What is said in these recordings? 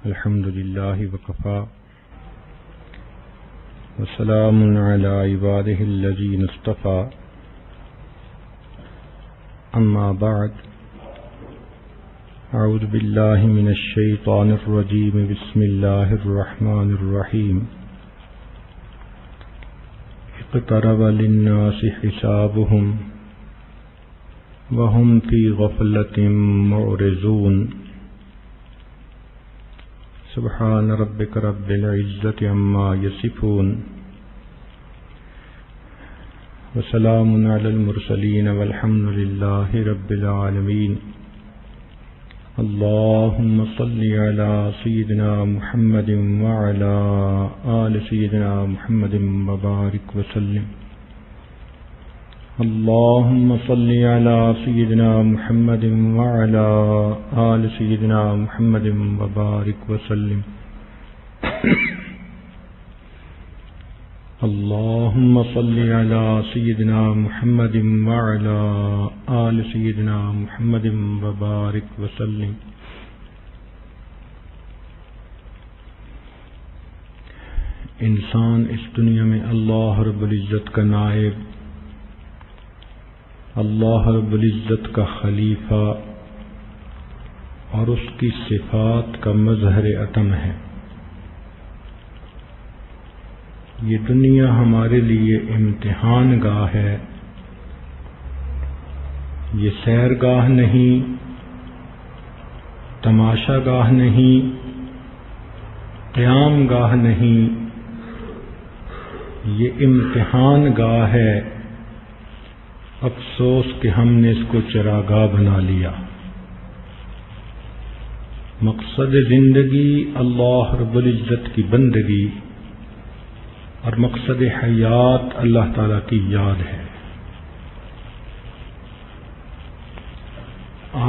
الحمد لله وكفى وسلام على عباده الذين اصطفى أما بعد أعوذ بالله من الشيطان الرجيم بسم الله الرحمن الرحيم اقترب للناس حسابهم وهم في غفلة معرضون سبحان ربك رب العزة عما يصفون وسلام على المرسلين والحمد لله رب العالمين اللهم صل على سيدنا محمد وعلى آل سيدنا محمد وبارك وسلم اللهم صل على سيدنا محمد وعلى آل سيدنا محمد وبارك وسلم اللهم صل على سيدنا محمد وعلى آل سيدنا محمد وبارك وسلم انسان اس دنیا میں اللہ رب العزت کا نائب، اللہ رب العزت کا خلیفہ اور اس کی صفات کا مظہر عتم ہے۔ یہ دنیا ہمارے لیے امتحان گاہ ہے، یہ سیر گاہ نہیں، تماشا گاہ نہیں، قیام گاہ نہیں، یہ امتحان گاہ ہے۔ افسوس کہ ہم نے اس کو چراگاہ بنا لیا۔ مقصد زندگی اللہ رب العزت کی بندگی اور مقصد حیات اللہ تعالیٰ کی یاد ہے۔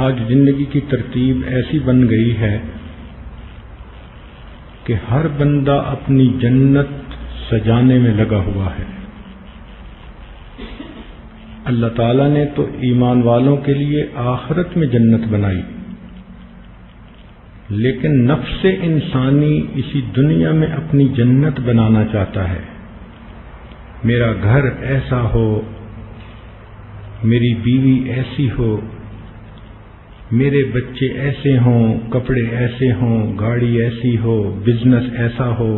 آج زندگی کی ترتیب ایسی بن گئی ہے کہ ہر بندہ اپنی جنت سجانے میں لگا ہوا ہے۔ اللہ تعالیٰ نے تو ایمان والوں کے لیے آخرت میں جنت بنائی، لیکن نفس انسانی اسی دنیا میں اپنی جنت بنانا چاہتا ہے۔ میرا گھر ایسا ہو، میری بیوی ایسی ہو، میرے بچے ایسے ہوں، کپڑے ایسے ہوں، گاڑی ایسی ہو، بزنس ایسا ہو،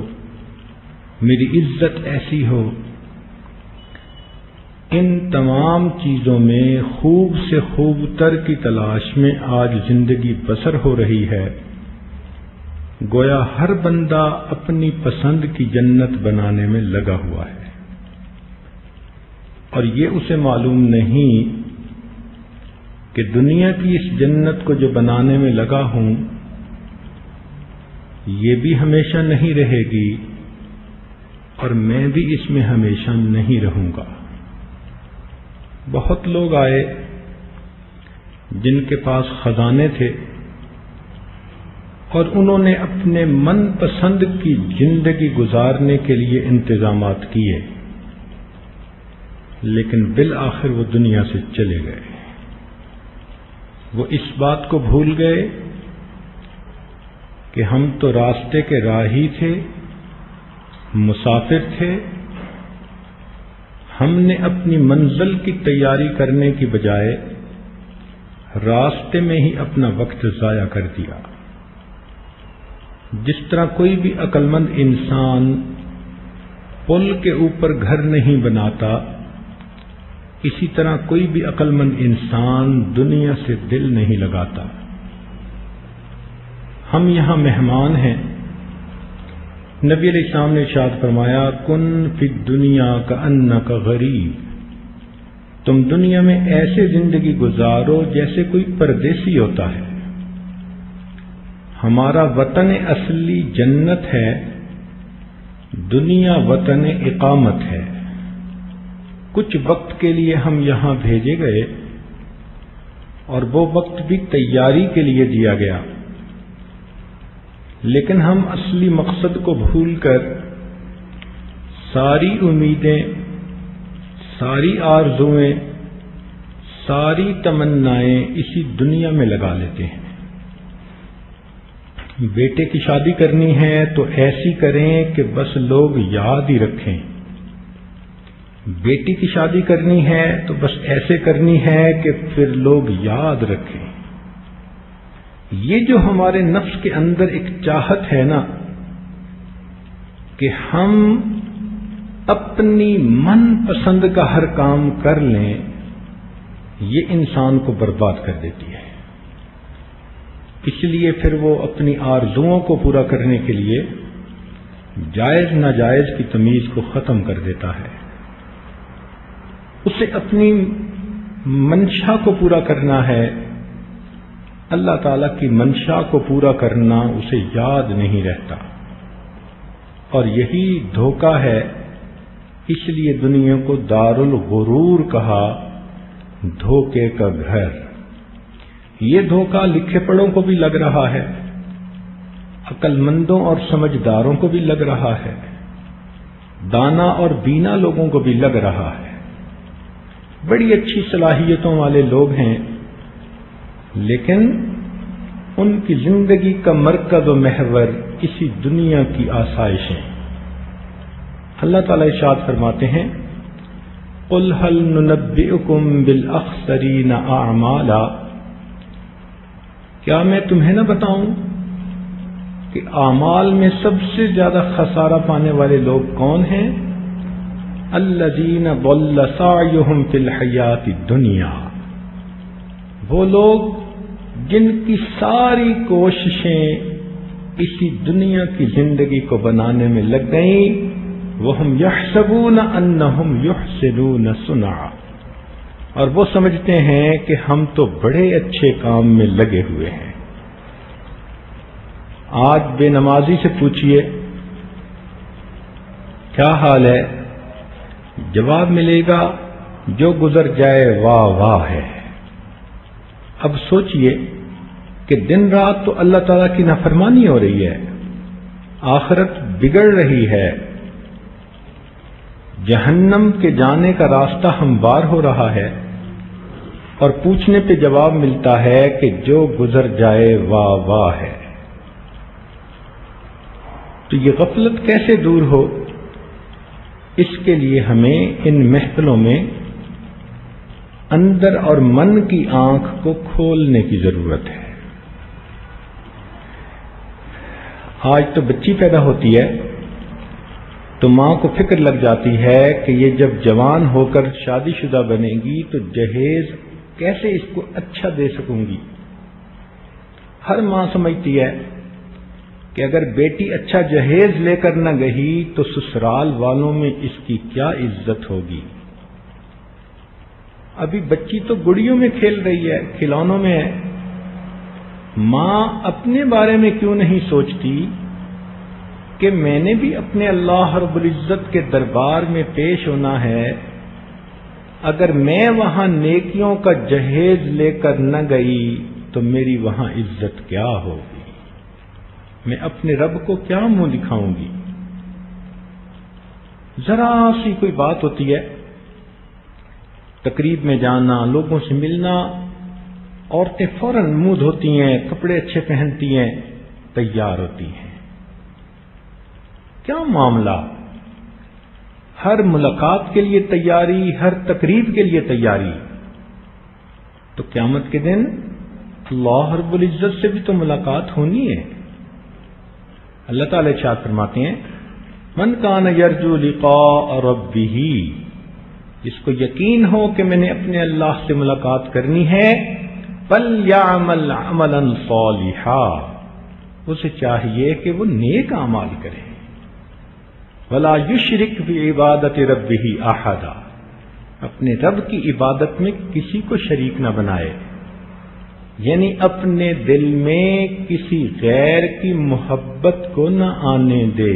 میری عزت ایسی ہو۔ ان تمام چیزوں میں خوب سے خوب تر کی تلاش میں آج زندگی بسر ہو رہی ہے۔ گویا ہر بندہ اپنی پسند کی جنت بنانے میں لگا ہوا ہے، اور یہ اسے معلوم نہیں کہ دنیا کی اس جنت کو جو بنانے میں لگا ہوں یہ بھی ہمیشہ نہیں رہے گی، اور میں بھی اس میں ہمیشہ نہیں رہوں گا۔ بہت لوگ آئے جن کے پاس خزانے تھے اور انہوں نے اپنے من پسند کی زندگی گزارنے کے لیے انتظامات کیے، لیکن بالآخر وہ دنیا سے چلے گئے۔ وہ اس بات کو بھول گئے کہ ہم تو راستے کے راہی تھے، مسافر تھے۔ ہم نے اپنی منزل کی تیاری کرنے کی بجائے راستے میں ہی اپنا وقت ضائع کر دیا۔ جس طرح کوئی بھی عقل مند انسان پل کے اوپر گھر نہیں بناتا، اسی طرح کوئی بھی عقل مند انسان دنیا سے دل نہیں لگاتا۔ ہم یہاں مہمان ہیں۔ نبی علیہ السلام نے ارشاد فرمایا، کن فی الدنیا کأنک غریب، تم دنیا میں ایسے زندگی گزارو جیسے کوئی پردیسی ہوتا ہے۔ ہمارا وطن اصلی جنت ہے، دنیا وطن اقامت ہے۔ کچھ وقت کے لیے ہم یہاں بھیجے گئے، اور وہ وقت بھی تیاری کے لیے دیا گیا، لیکن ہم اصلی مقصد کو بھول کر ساری امیدیں، ساری آرزویں، ساری تمنائیں اسی دنیا میں لگا لیتے ہیں۔ بیٹے کی شادی کرنی ہے تو ایسی کریں کہ بس لوگ یاد ہی رکھیں، بیٹی کی شادی کرنی ہے تو بس ایسے کرنی ہے کہ پھر لوگ یاد رکھیں۔ یہ جو ہمارے نفس کے اندر ایک چاہت ہے نا کہ ہم اپنی من پسند کا ہر کام کر لیں، یہ انسان کو برباد کر دیتی ہے۔ اس لیے پھر وہ اپنی آرزوؤں کو پورا کرنے کے لیے جائز ناجائز کی تمیز کو ختم کر دیتا ہے۔ اسے اپنی منشا کو پورا کرنا ہے، اللہ تعالی کی منشا کو پورا کرنا اسے یاد نہیں رہتا، اور یہی دھوکہ ہے۔ اس لیے دنیا کو دار الغرور کہا، دھوکے کا گھر۔ یہ دھوکہ لکھے پڑھوں کو بھی لگ رہا ہے، عقل مندوں اور سمجھداروں کو بھی لگ رہا ہے، دانا اور بینا لوگوں کو بھی لگ رہا ہے۔ بڑی اچھی صلاحیتوں والے لوگ ہیں، لیکن ان کی زندگی کا مرکز و محور اسی دنیا کی آسائشیں۔ اللہ تعالیٰ ارشاد فرماتے ہیں، قُلْ هَلْ نُنَبِّئُكُمْ بِالْأَخْسَرِينَ أَعْمَالًا، کیا میں تمہیں نہ بتاؤں کہ اعمال میں سب سے زیادہ خسارہ پانے والے لوگ کون ہیں؟ الذین ضل سعیہم فی الحیات الدنیا، وہ لوگ جن کی ساری کوششیں اسی دنیا کی زندگی کو بنانے میں لگ گئیں، وہم یحسبون انہم یحسنون صنعا، اور وہ سمجھتے ہیں کہ ہم تو بڑے اچھے کام میں لگے ہوئے ہیں۔ آج بے نمازی سے پوچھئے کیا حال ہے، جواب ملے گا جو گزر جائے واہ واہ ہے۔ اب سوچئے کہ دن رات تو اللہ تعالیٰ کی نافرمانی ہو رہی ہے، آخرت بگڑ رہی ہے، جہنم کے جانے کا راستہ ہموار ہو رہا ہے، اور پوچھنے پہ جواب ملتا ہے کہ جو گزر جائے واہ واہ ہے۔ تو یہ غفلت کیسے دور ہو؟ اس کے لیے ہمیں ان محفلوں میں اندر اور من کی آنکھ کو کھولنے کی ضرورت ہے۔ آج تو بچی پیدا ہوتی ہے تو ماں کو فکر لگ جاتی ہے کہ یہ جب جوان ہو کر شادی شدہ بنے گی تو جہیز کیسے اس کو اچھا دے سکوں گی۔ ہر ماں سمجھتی ہے کہ اگر بیٹی اچھا جہیز لے کر نہ گئی تو سسرال والوں میں اس کی کیا عزت ہوگی۔ ابھی بچی تو گڑیوں میں کھیل رہی ہے، کھلونوں میں ہے، ماں اپنے بارے میں کیوں نہیں سوچتی کہ میں نے بھی اپنے اللہ رب العزت کے دربار میں پیش ہونا ہے، اگر میں وہاں نیکیوں کا جہیز لے کر نہ گئی تو میری وہاں عزت کیا ہوگی، میں اپنے رب کو کیا منہ دکھاؤں گی۔ ذرا سی کوئی بات ہوتی ہے، تقریب میں جانا، لوگوں سے ملنا، عورتیں فوراً منہ دھوتی ہیں، کپڑے اچھے پہنتی ہیں، تیار ہوتی ہیں۔ کیا معاملہ؟ ہر ملاقات کے لیے تیاری، ہر تقریب کے لیے تیاری۔ تو قیامت کے دن اللہ رب العزت سے بھی تو ملاقات ہونی ہے۔ اللہ تعالی ارشاد فرماتے ہیں، من کان یرجو لقاء ربہ، جس کو یقین ہو کہ میں نے اپنے اللہ سے ملاقات کرنی ہے، فلیعمل عملا صالحا، اسے چاہیے کہ وہ نیک اعمال کرے، ولا یشرک بعبادۃ ربہ احدا، اپنے رب کی عبادت میں کسی کو شریک نہ بنائے، یعنی اپنے دل میں کسی غیر کی محبت کو نہ آنے دے۔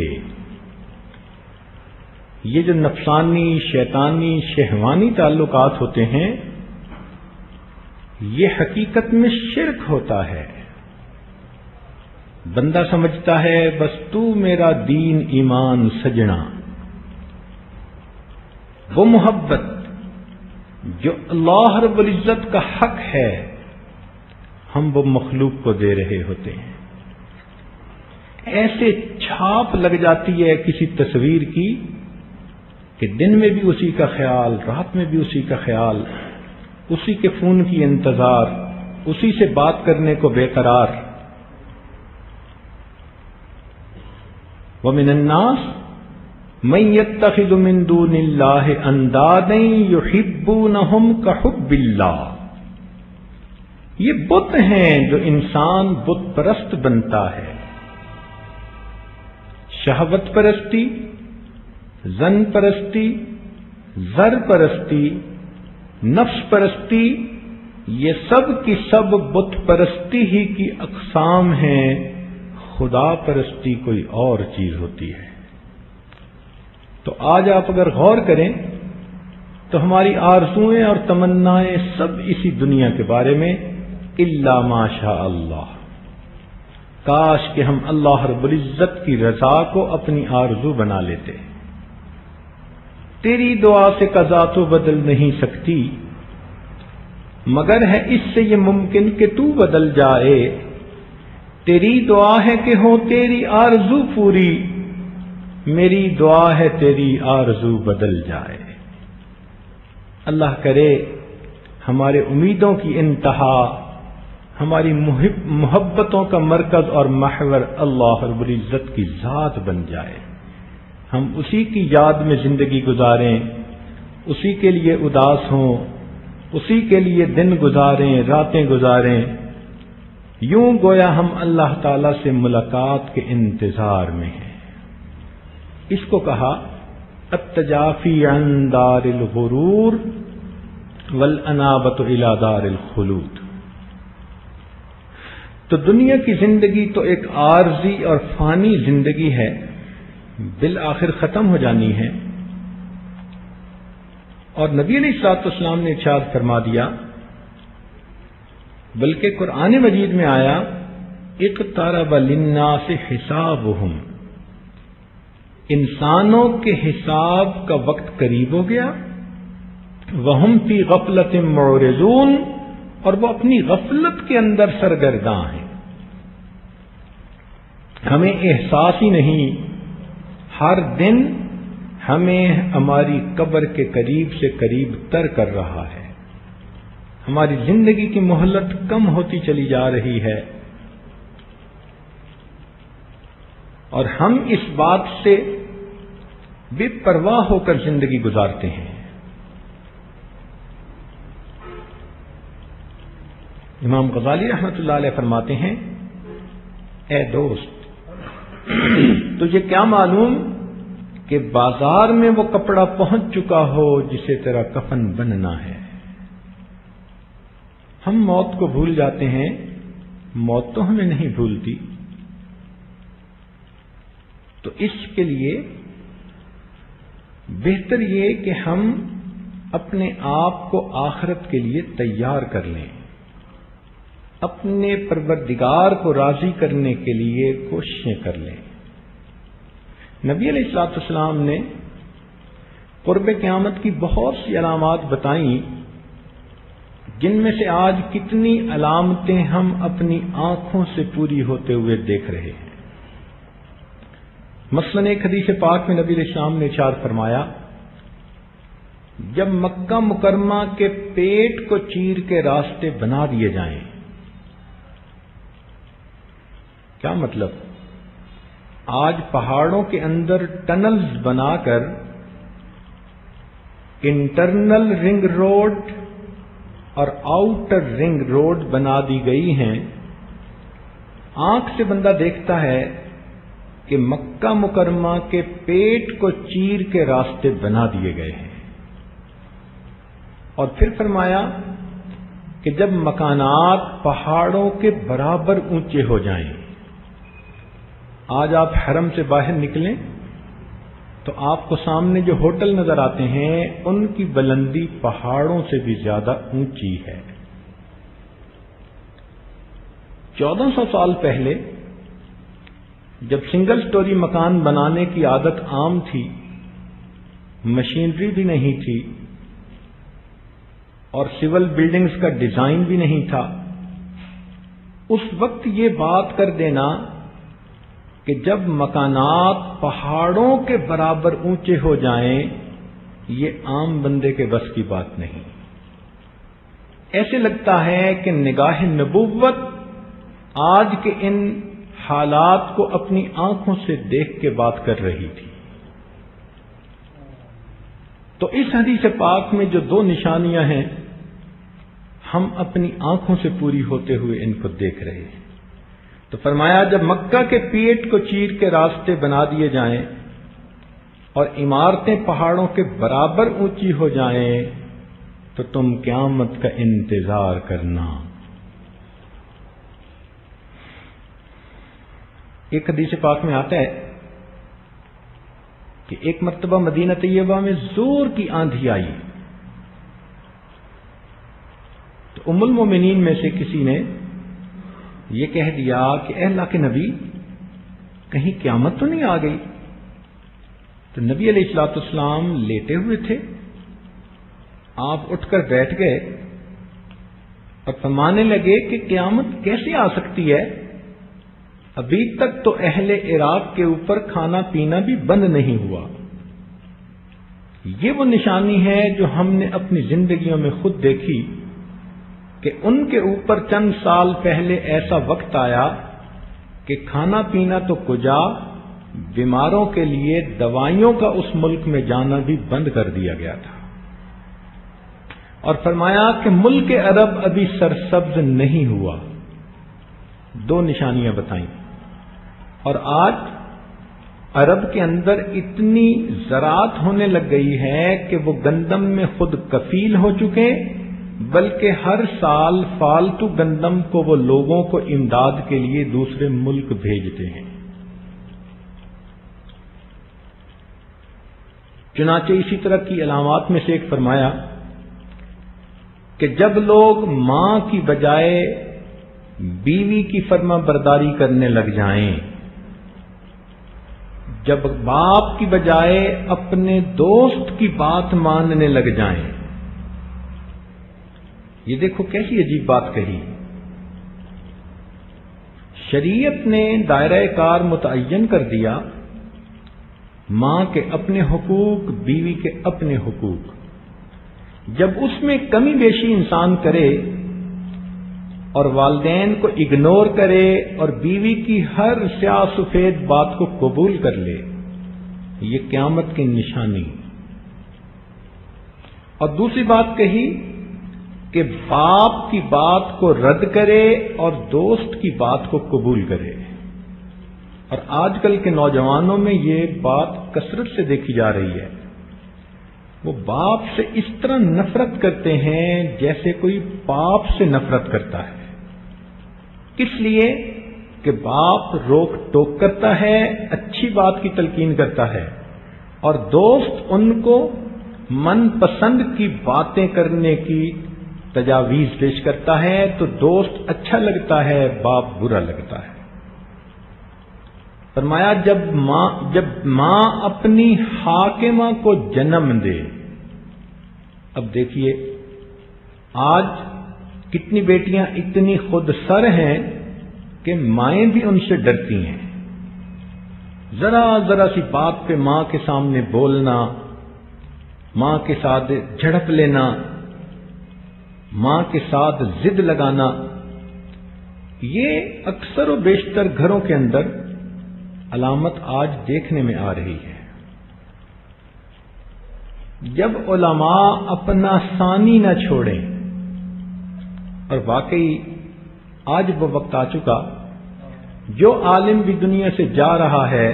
یہ جو نفسانی، شیطانی، شہوانی تعلقات ہوتے ہیں، یہ حقیقت میں شرک ہوتا ہے۔ بندہ سمجھتا ہے بس تو میرا دین ایمان سجنا، وہ محبت جو اللہ رب العزت کا حق ہے ہم وہ مخلوق کو دے رہے ہوتے ہیں۔ ایسے چھاپ لگ جاتی ہے کسی تصویر کی کہ دن میں بھی اسی کا خیال، رات میں بھی اسی کا خیال، اسی کے فون کی انتظار، اسی سے بات کرنے کو بے قرار۔ وَمِنَ النَّاسِ مَن يَتَّخِذُ مِن دُونِ اللَّهِ أَندَادًا يُحِبُّونَهُمْ كَحُبِّ اللَّهِ۔ یہ بت ہیں جو انسان بت پرست بنتا ہے۔ شہوت پرستی، زن پرستی، زر پرستی، نفس پرستی، یہ سب کی سب بت پرستی ہی کی اقسام ہیں۔ خدا پرستی کوئی اور چیز ہوتی ہے۔ تو آج آپ اگر غور کریں تو ہماری آرزوئیں اور تمنائیں سب اسی دنیا کے بارے میں، الا ما شاء اللہ۔ کاش کہ ہم اللہ رب العزت کی رضا کو اپنی آرزو بنا لیتے۔ تیری دعا سے قضا تو بدل نہیں سکتی، مگر ہے اس سے یہ ممکن کہ تو بدل جائے۔ تیری دعا ہے کہ ہو تیری آرزو پوری، میری دعا ہے تیری آرزو بدل جائے۔ اللہ کرے ہمارے امیدوں کی انتہا، ہماری محبتوں کا مرکز اور محور اللہ رب العزت کی ذات بن جائے۔ ہم اسی کی یاد میں زندگی گزاریں، اسی کے لیے اداس ہوں، اسی کے لیے دن گزاریں، راتیں گزاریں، یوں گویا ہم اللہ تعالی سے ملاقات کے انتظار میں ہیں۔ اس کو کہا التجافی عن دار الغرور والانابۃ الی دار الخلود۔ تو دنیا کی زندگی تو ایک عارضی اور فانی زندگی ہے، بالآخر ختم ہو جانی ہے۔ اور نبی علیہ الصلوۃ والسلام نے ارشاد فرما دیا، بلکہ قرآن مجید میں آیا اقترب للناس حسابهم، انسانوں کے حساب کا وقت قریب ہو گیا، وہم فی غفلۃ معرضون، اور وہ اپنی غفلت کے اندر سرگرداں ہیں۔ ہمیں احساس ہی نہیں، ہر دن ہمیں ہماری قبر کے قریب سے قریب تر کر رہا ہے، ہماری زندگی کی مہلت کم ہوتی چلی جا رہی ہے، اور ہم اس بات سے بے پرواہ ہو کر زندگی گزارتے ہیں۔ امام غزالی رحمۃ اللہ علیہ فرماتے ہیں، اے دوست تجھے کیا معلوم کہ بازار میں وہ کپڑا پہنچ چکا ہو جسے تیرا کفن بننا ہے۔ ہم موت کو بھول جاتے ہیں، موت تو ہمیں نہیں بھولتی۔ تو اس کے لیے بہتر یہ کہ ہم اپنے آپ کو آخرت کے لیے تیار کر لیں، اپنے پروردگار کو راضی کرنے کے لیے کوششیں کر لیں۔ نبی علیہ الصلوۃ والسلام نے قرب قیامت کی بہت سی علامات بتائیں، جن میں سے آج کتنی علامتیں ہم اپنی آنکھوں سے پوری ہوتے ہوئے دیکھ رہے ہیں۔ مثلاً ایک حدیث پاک میں نبی علیہ السلام نے ارشاد فرمایا، جب مکہ مکرمہ کے پیٹ کو چیر کے راستے بنا دیے جائیں۔ کیا مطلب؟ آج پہاڑوں کے اندر ٹنلز بنا کر انٹرنل رنگ روڈ اور آؤٹر رنگ روڈ بنا دی گئی ہیں۔ آنکھ سے بندہ دیکھتا ہے کہ مکہ مکرمہ کے پیٹ کو چیر کے راستے بنا دیے گئے ہیں، اور پھر فرمایا کہ جب مکانات پہاڑوں کے برابر اونچے ہو جائیں۔ آج آپ حرم سے باہر نکلیں تو آپ کو سامنے جو ہوٹل نظر آتے ہیں ان کی بلندی پہاڑوں سے بھی زیادہ اونچی ہے۔ 1400 سال پہلے جب سنگل سٹوری مکان بنانے کی عادت عام تھی، مشینری بھی نہیں تھی اور سول بلڈنگز کا ڈیزائن بھی نہیں تھا، اس وقت یہ بات کر دینا کہ جب مکانات پہاڑوں کے برابر اونچے ہو جائیں، یہ عام بندے کے بس کی بات نہیں. ایسے لگتا ہے کہ نگاہ نبوت آج کے ان حالات کو اپنی آنکھوں سے دیکھ کے بات کر رہی تھی. تو اس حدیث پاک میں جو دو نشانیاں ہیں، ہم اپنی آنکھوں سے پوری ہوتے ہوئے ان کو دیکھ رہے ہیں. تو فرمایا جب مکہ کے پیٹ کو چیر کے راستے بنا دیے جائیں اور عمارتیں پہاڑوں کے برابر اونچی ہو جائیں تو تم قیامت کا انتظار کرنا. ایک حدیث پاک میں آتا ہے کہ ایک مرتبہ مدینہ طیبہ میں زور کی آندھی آئی تو ام المومنین میں سے کسی نے یہ کہہ دیا کہ اے اللہ کے نبی، کہیں قیامت تو نہیں آ گئی؟ تو نبی علیہ الصلوۃ والسلام لیٹے ہوئے تھے. آپ اٹھ کر بیٹھ گئے اور فرمانے لگے کہ قیامت کیسے آ سکتی ہے؟ ابھی تک تو اہل عراق کے اوپر کھانا پینا بھی بند نہیں ہوا. یہ وہ نشانی ہے جو ہم نے اپنی زندگیوں میں خود دیکھی کہ ان کے اوپر چند سال پہلے ایسا وقت آیا کہ کھانا پینا تو کجا، بیماروں کے لیے دوائیوں کا اس ملک میں جانا بھی بند کر دیا گیا تھا. اور فرمایا کہ ملک عرب ابھی سرسبز نہیں ہوا. دو نشانیاں بتائیں. اور آج عرب کے اندر اتنی زراعت ہونے لگ گئی ہے کہ وہ گندم میں خود کفیل ہو چکے، بلکہ ہر سال فالتو گندم کو وہ لوگوں کو امداد کے لیے دوسرے ملک بھیجتے ہیں. چنانچہ اسی طرح کی علامات میں سے ایک فرمایا کہ جب لوگ ماں کی بجائے بیوی کی فرما برداری کرنے لگ جائیں، جب باپ کی بجائے اپنے دوست کی بات ماننے لگ جائیں. یہ دیکھو کیسی عجیب بات کہی. شریعت نے دائرہ کار متعین کر دیا، ماں کے اپنے حقوق، بیوی کے اپنے حقوق. جب اس میں کمی بیشی انسان کرے اور والدین کو اگنور کرے اور بیوی کی ہر سیاہ سفید بات کو قبول کر لے، یہ قیامت کی نشانی. اور دوسری بات کہی کہ باپ کی بات کو رد کرے اور دوست کی بات کو قبول کرے. اور آج کل کے نوجوانوں میں یہ بات کثرت سے دیکھی جا رہی ہے. وہ باپ سے اس طرح نفرت کرتے ہیں جیسے کوئی باپ سے نفرت کرتا ہے. کس لیے؟ کہ باپ روک ٹوک کرتا ہے، اچھی بات کی تلقین کرتا ہے، اور دوست ان کو من پسند کی باتیں کرنے کی تجاویز پیش کرتا ہے. تو دوست اچھا لگتا ہے، باپ برا لگتا ہے. فرمایا جب ماں اپنی حاکمہ کو جنم دے. اب دیکھیے آج کتنی بیٹیاں اتنی خود سر ہیں کہ مائیں بھی ان سے ڈرتی ہیں. ذرا ذرا سی بات پہ ماں کے سامنے بولنا، ماں کے ساتھ جھڑپ لینا، ماں کے ساتھ ضد لگانا، یہ اکثر و بیشتر گھروں کے اندر علامت آج دیکھنے میں آ رہی ہے. جب علماء اپنا ثانی نہ چھوڑیں، اور واقعی آج وہ وقت آ چکا جو عالم بھی دنیا سے جا رہا ہے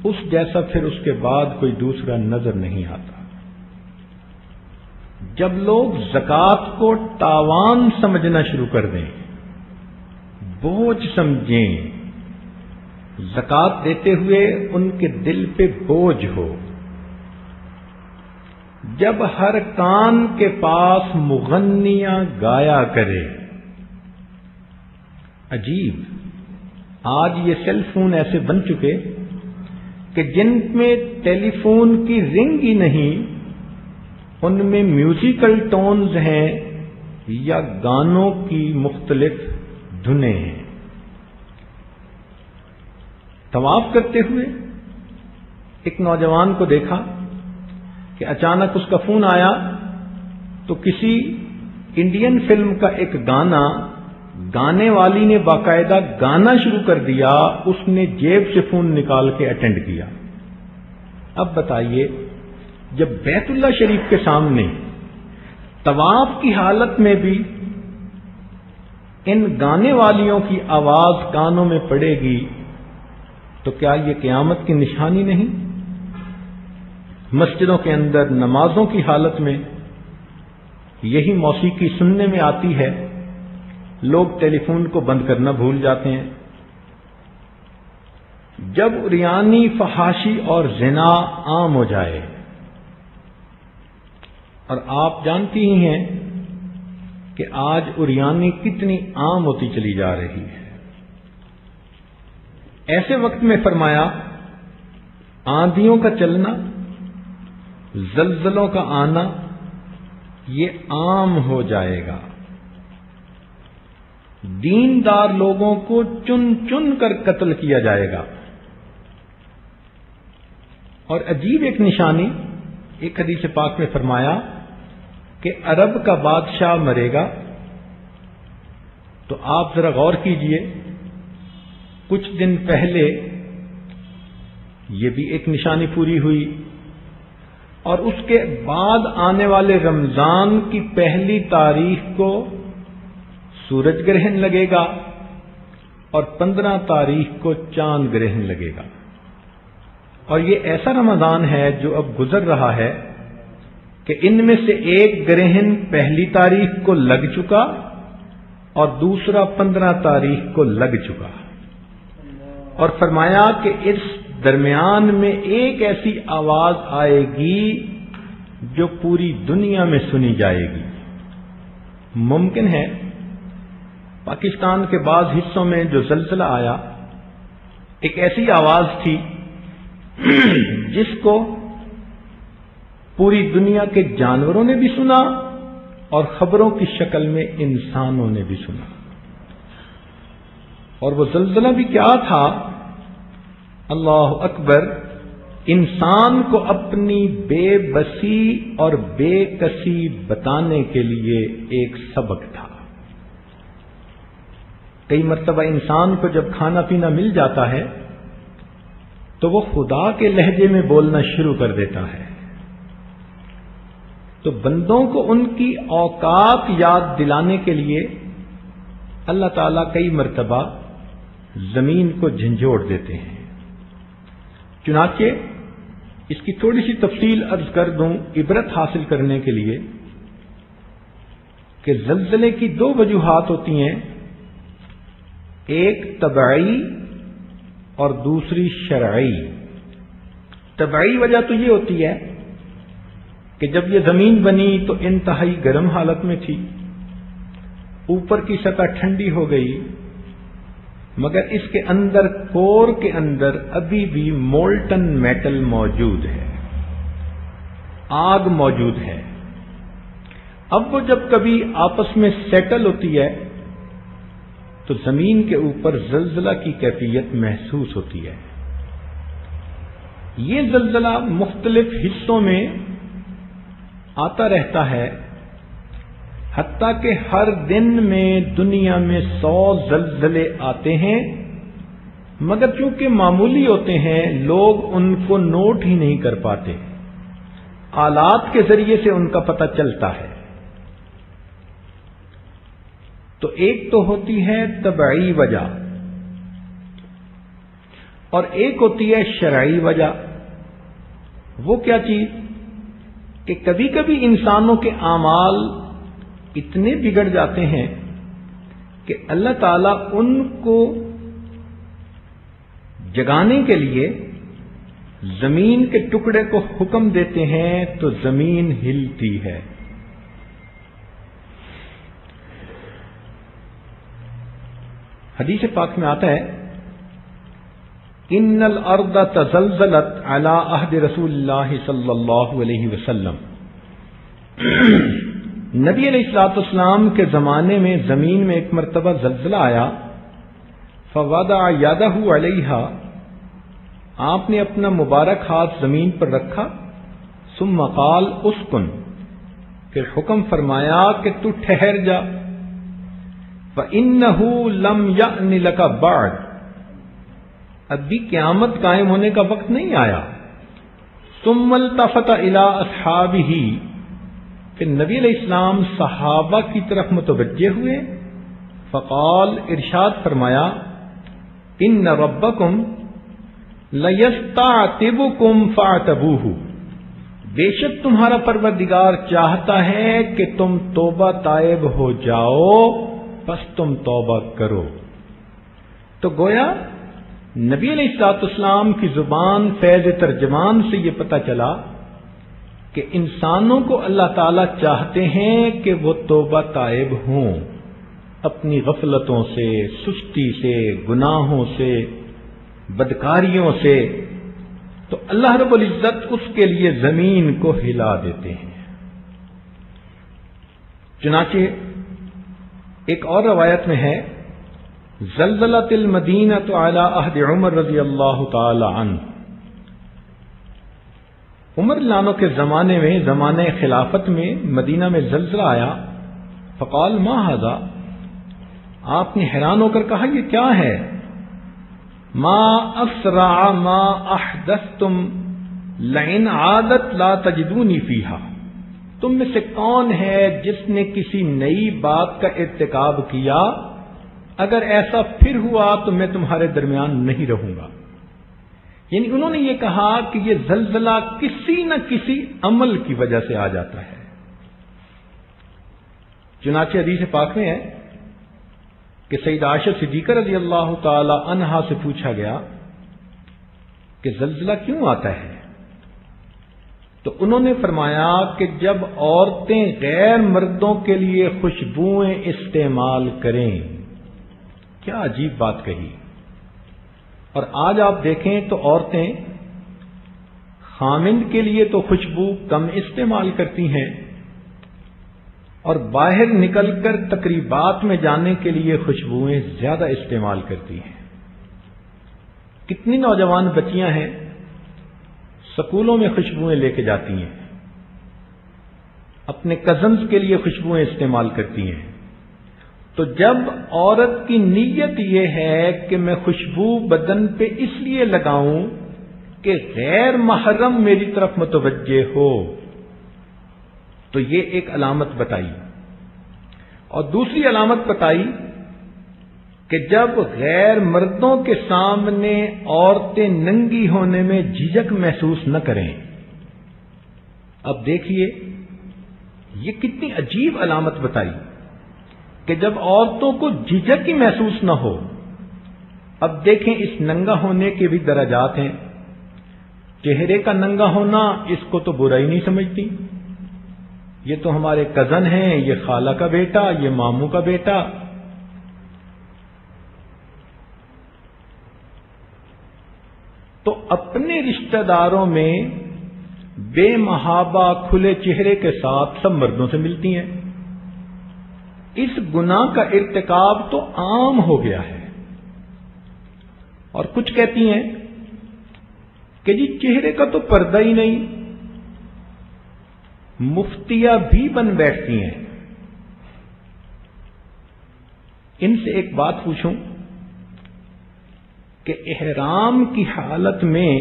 اس جیسا پھر اس کے بعد کوئی دوسرا نظر نہیں آتا. جب لوگ زکوٰۃ کو تاوان سمجھنا شروع کر دیں، بوجھ سمجھیں، زکوٰۃ دیتے ہوئے ان کے دل پہ بوجھ ہو، جب ہر کان کے پاس مغنیاں گایا کرے. عجیب، آج یہ سیل فون ایسے بن چکے کہ جن میں ٹیلی فون کی رنگ ہی نہیں، ان میں میوزیکل ٹونز ہیں یا گانوں کی مختلف دھنیں ہیں. طواف کرتے ہوئے ایک نوجوان کو دیکھا کہ اچانک اس کا فون آیا تو کسی انڈین فلم کا ایک گانا گانے والی نے باقاعدہ گانا شروع کر دیا، اس نے جیب سے فون نکال کے اٹینڈ کیا۔ اب بتائیے، جب بیت اللہ شریف کے سامنے طواف کی حالت میں بھی ان گانے والیوں کی آواز کانوں میں پڑے گی تو کیا یہ قیامت کی نشانی نہیں؟ مسجدوں کے اندر نمازوں کی حالت میں یہی موسیقی سننے میں آتی ہے، لوگ ٹیلی فون کو بند کرنا بھول جاتے ہیں۔ جب عریانی، فحاشی اور زنا عام ہو جائے، اور آپ جانتی ہی ہیں کہ آج عریانی کتنی عام ہوتی چلی جا رہی ہے، ایسے وقت میں فرمایا آندھیوں کا چلنا، زلزلوں کا آنا یہ عام ہو جائے گا، دیندار لوگوں کو چن چن کر قتل کیا جائے گا۔ اور عجیب ایک نشانی ایک حدیث پاک میں فرمایا کہ عرب کا بادشاہ مرے گا، تو آپ ذرا غور کیجئے، کچھ دن پہلے یہ بھی ایک نشانی پوری ہوئی، اور اس کے بعد آنے والے رمضان کی پہلی تاریخ کو سورج گرہن لگے گا، اور 15 تاریخ کو چاند گرہن لگے گا۔ اور یہ ایسا رمضان ہے جو اب گزر رہا ہے کہ ان میں سے ایک گرہن پہلی تاریخ کو لگ چکا اور دوسرا 15 تاریخ کو لگ چکا، اور فرمایا کہ اس درمیان میں ایک ایسی آواز آئے گی جو پوری دنیا میں سنی جائے گی۔ ممکن ہے پاکستان کے بعض حصوں میں جو زلزلہ آیا، ایک ایسی آواز تھی جس کو پوری دنیا کے جانوروں نے بھی سنا اور خبروں کی شکل میں انسانوں نے بھی سنا۔ اور وہ زلزلہ بھی کیا تھا؟ اللہ اکبر، انسان کو اپنی بے بسی اور بے کسی بتانے کے لیے ایک سبق تھا۔ کئی مرتبہ انسان کو جب کھانا پینا مل جاتا ہے تو وہ خدا کے لہجے میں بولنا شروع کر دیتا ہے، تو بندوں کو ان کی اوقات یاد دلانے کے لیے اللہ تعالیٰ کئی مرتبہ زمین کو جھنجھوڑ دیتے ہیں۔ چنانچہ اس کی تھوڑی سی تفصیل عرض کر دوں عبرت حاصل کرنے کے لیے کہ زلزلے کی 2 وجوہات ہوتی ہیں، ایک طبعی اور دوسری شرعی۔ طبعی وجہ تو یہ ہوتی ہے کہ جب یہ زمین بنی تو انتہائی گرم حالت میں تھی، اوپر کی سطح ٹھنڈی ہو گئی، مگر اس کے اندر کور کے اندر ابھی بھی مولٹن میٹل موجود ہے، آگ موجود ہے۔ اب وہ جب کبھی آپس میں سیٹل ہوتی ہے تو زمین کے اوپر زلزلہ کی کیفیت محسوس ہوتی ہے۔ یہ زلزلہ مختلف حصوں میں آتا رہتا ہے، حتیٰ کہ ہر دن میں دنیا میں 100 زلزلے آتے ہیں، مگر چونکہ معمولی ہوتے ہیں لوگ ان کو نوٹ ہی نہیں کر پاتے، آلات کے ذریعے سے ان کا پتہ چلتا ہے۔ تو ایک تو ہوتی ہے طبعی وجہ اور ایک ہوتی ہے شرعی وجہ۔ وہ کیا چیز کہ کبھی کبھی انسانوں کے اعمال اتنے بگڑ جاتے ہیں کہ اللہ تعالیٰ ان کو جگانے کے لیے زمین کے ٹکڑے کو حکم دیتے ہیں تو زمین ہلتی ہے۔ حدیث پاک میں آتا ہے ان الارض تزلزلت علی عہد رسول اللہ صلی اللہ علیہ وسلم، نبی علیہ الصلوۃ والسلام کے زمانے میں زمین میں ایک مرتبہ زلزلہ آیا، فوضع یدہ علیہا، آپ نے اپنا مبارک ہاتھ زمین پر رکھا، ثم قال اسکن، پھر حکم فرمایا کہ تو ٹھہر جا، فإنه لم يأن لك بعد، ابھی قیامت قائم ہونے کا وقت نہیں آیا۔ ثم التفت الى اصحابہ، پھر نبی علیہ السلام صحابہ کی طرف متوجہ ہوئے، فقال، ارشاد فرمایا، ان ربکم لیستعتبکم فاعتبوہ، بے شک تمہارا پروردگار چاہتا ہے کہ تم توبہ طائب ہو جاؤ، بس تم توبہ کرو۔ تو گویا نبی علیہ الصلوۃ والسلام کی زبان فیض ترجمان سے یہ پتہ چلا کہ انسانوں کو اللہ تعالی چاہتے ہیں کہ وہ توبہ طائب ہوں، اپنی غفلتوں سے، سستی سے، گناہوں سے، بدکاریوں سے، تو اللہ رب العزت اس کے لیے زمین کو ہلا دیتے ہیں۔ چنانچہ ایک اور روایت میں ہے، زلزلت المدینۃ علی عہد عمر رضی اللہ تعالی عنہ، عمر لانو کے زمانے میں، زمانے خلافت میں مدینہ میں زلزلہ آیا، فقال ما ھذا، آپ نے حیران ہو کر کہا یہ کیا ہے؟ ما اسرع ما احدثتم لئن عادت لا تجدونی فیہا، تم میں سے کون ہے جس نے کسی نئی بات کا ارتکاب کیا، اگر ایسا پھر ہوا تو میں تمہارے درمیان نہیں رہوں گا۔ یعنی انہوں نے یہ کہا کہ یہ زلزلہ کسی نہ کسی عمل کی وجہ سے آ جاتا ہے۔ چنانچہ حدیث پاک میں ہے کہ سیدہ عائشہ صدیقہ رضی اللہ تعالی عنہا سے پوچھا گیا کہ زلزلہ کیوں آتا ہے؟ تو انہوں نے فرمایا کہ جب عورتیں غیر مردوں کے لیے خوشبوئیں استعمال کریں۔ کیا عجیب بات کہی۔ اور آج آپ دیکھیں تو عورتیں خامند کے لیے تو خوشبو کم استعمال کرتی ہیں، اور باہر نکل کر تقریبات میں جانے کے لیے خوشبوئیں زیادہ استعمال کرتی ہیں۔ کتنی نوجوان بچیاں ہیں سکولوں میں خوشبوئیں لے کے جاتی ہیں، اپنے کزنز کے لیے خوشبوئیں استعمال کرتی ہیں۔ تو جب عورت کی نیت یہ ہے کہ میں خوشبو بدن پہ اس لیے لگاؤں کہ غیر محرم میری طرف متوجہ ہو، تو یہ ایک علامت بتائی۔ اور دوسری علامت بتائی کہ جب غیر مردوں کے سامنے عورتیں ننگی ہونے میں جھجک محسوس نہ کریں۔ اب دیکھیے یہ کتنی عجیب علامت بتائی کہ جب عورتوں کو جھجک ہی محسوس نہ ہو۔ اب دیکھیں اس ننگا ہونے کے بھی درجات ہیں۔ چہرے کا ننگا ہونا اس کو تو برا ہی نہیں سمجھتی، یہ تو ہمارے کزن ہیں، یہ خالہ کا بیٹا، یہ ماموں کا بیٹا۔ تو اپنے رشتہ داروں میں بے محابہ کھلے چہرے کے ساتھ سب مردوں سے ملتی ہیں۔ اس گناہ کا ارتکاب تو عام ہو گیا ہے۔ اور کچھ کہتی ہیں کہ جی چہرے کا تو پردہ ہی نہیں، مفتیہ بھی بن بیٹھتی ہیں۔ ان سے ایک بات پوچھوں کہ احرام کی حالت میں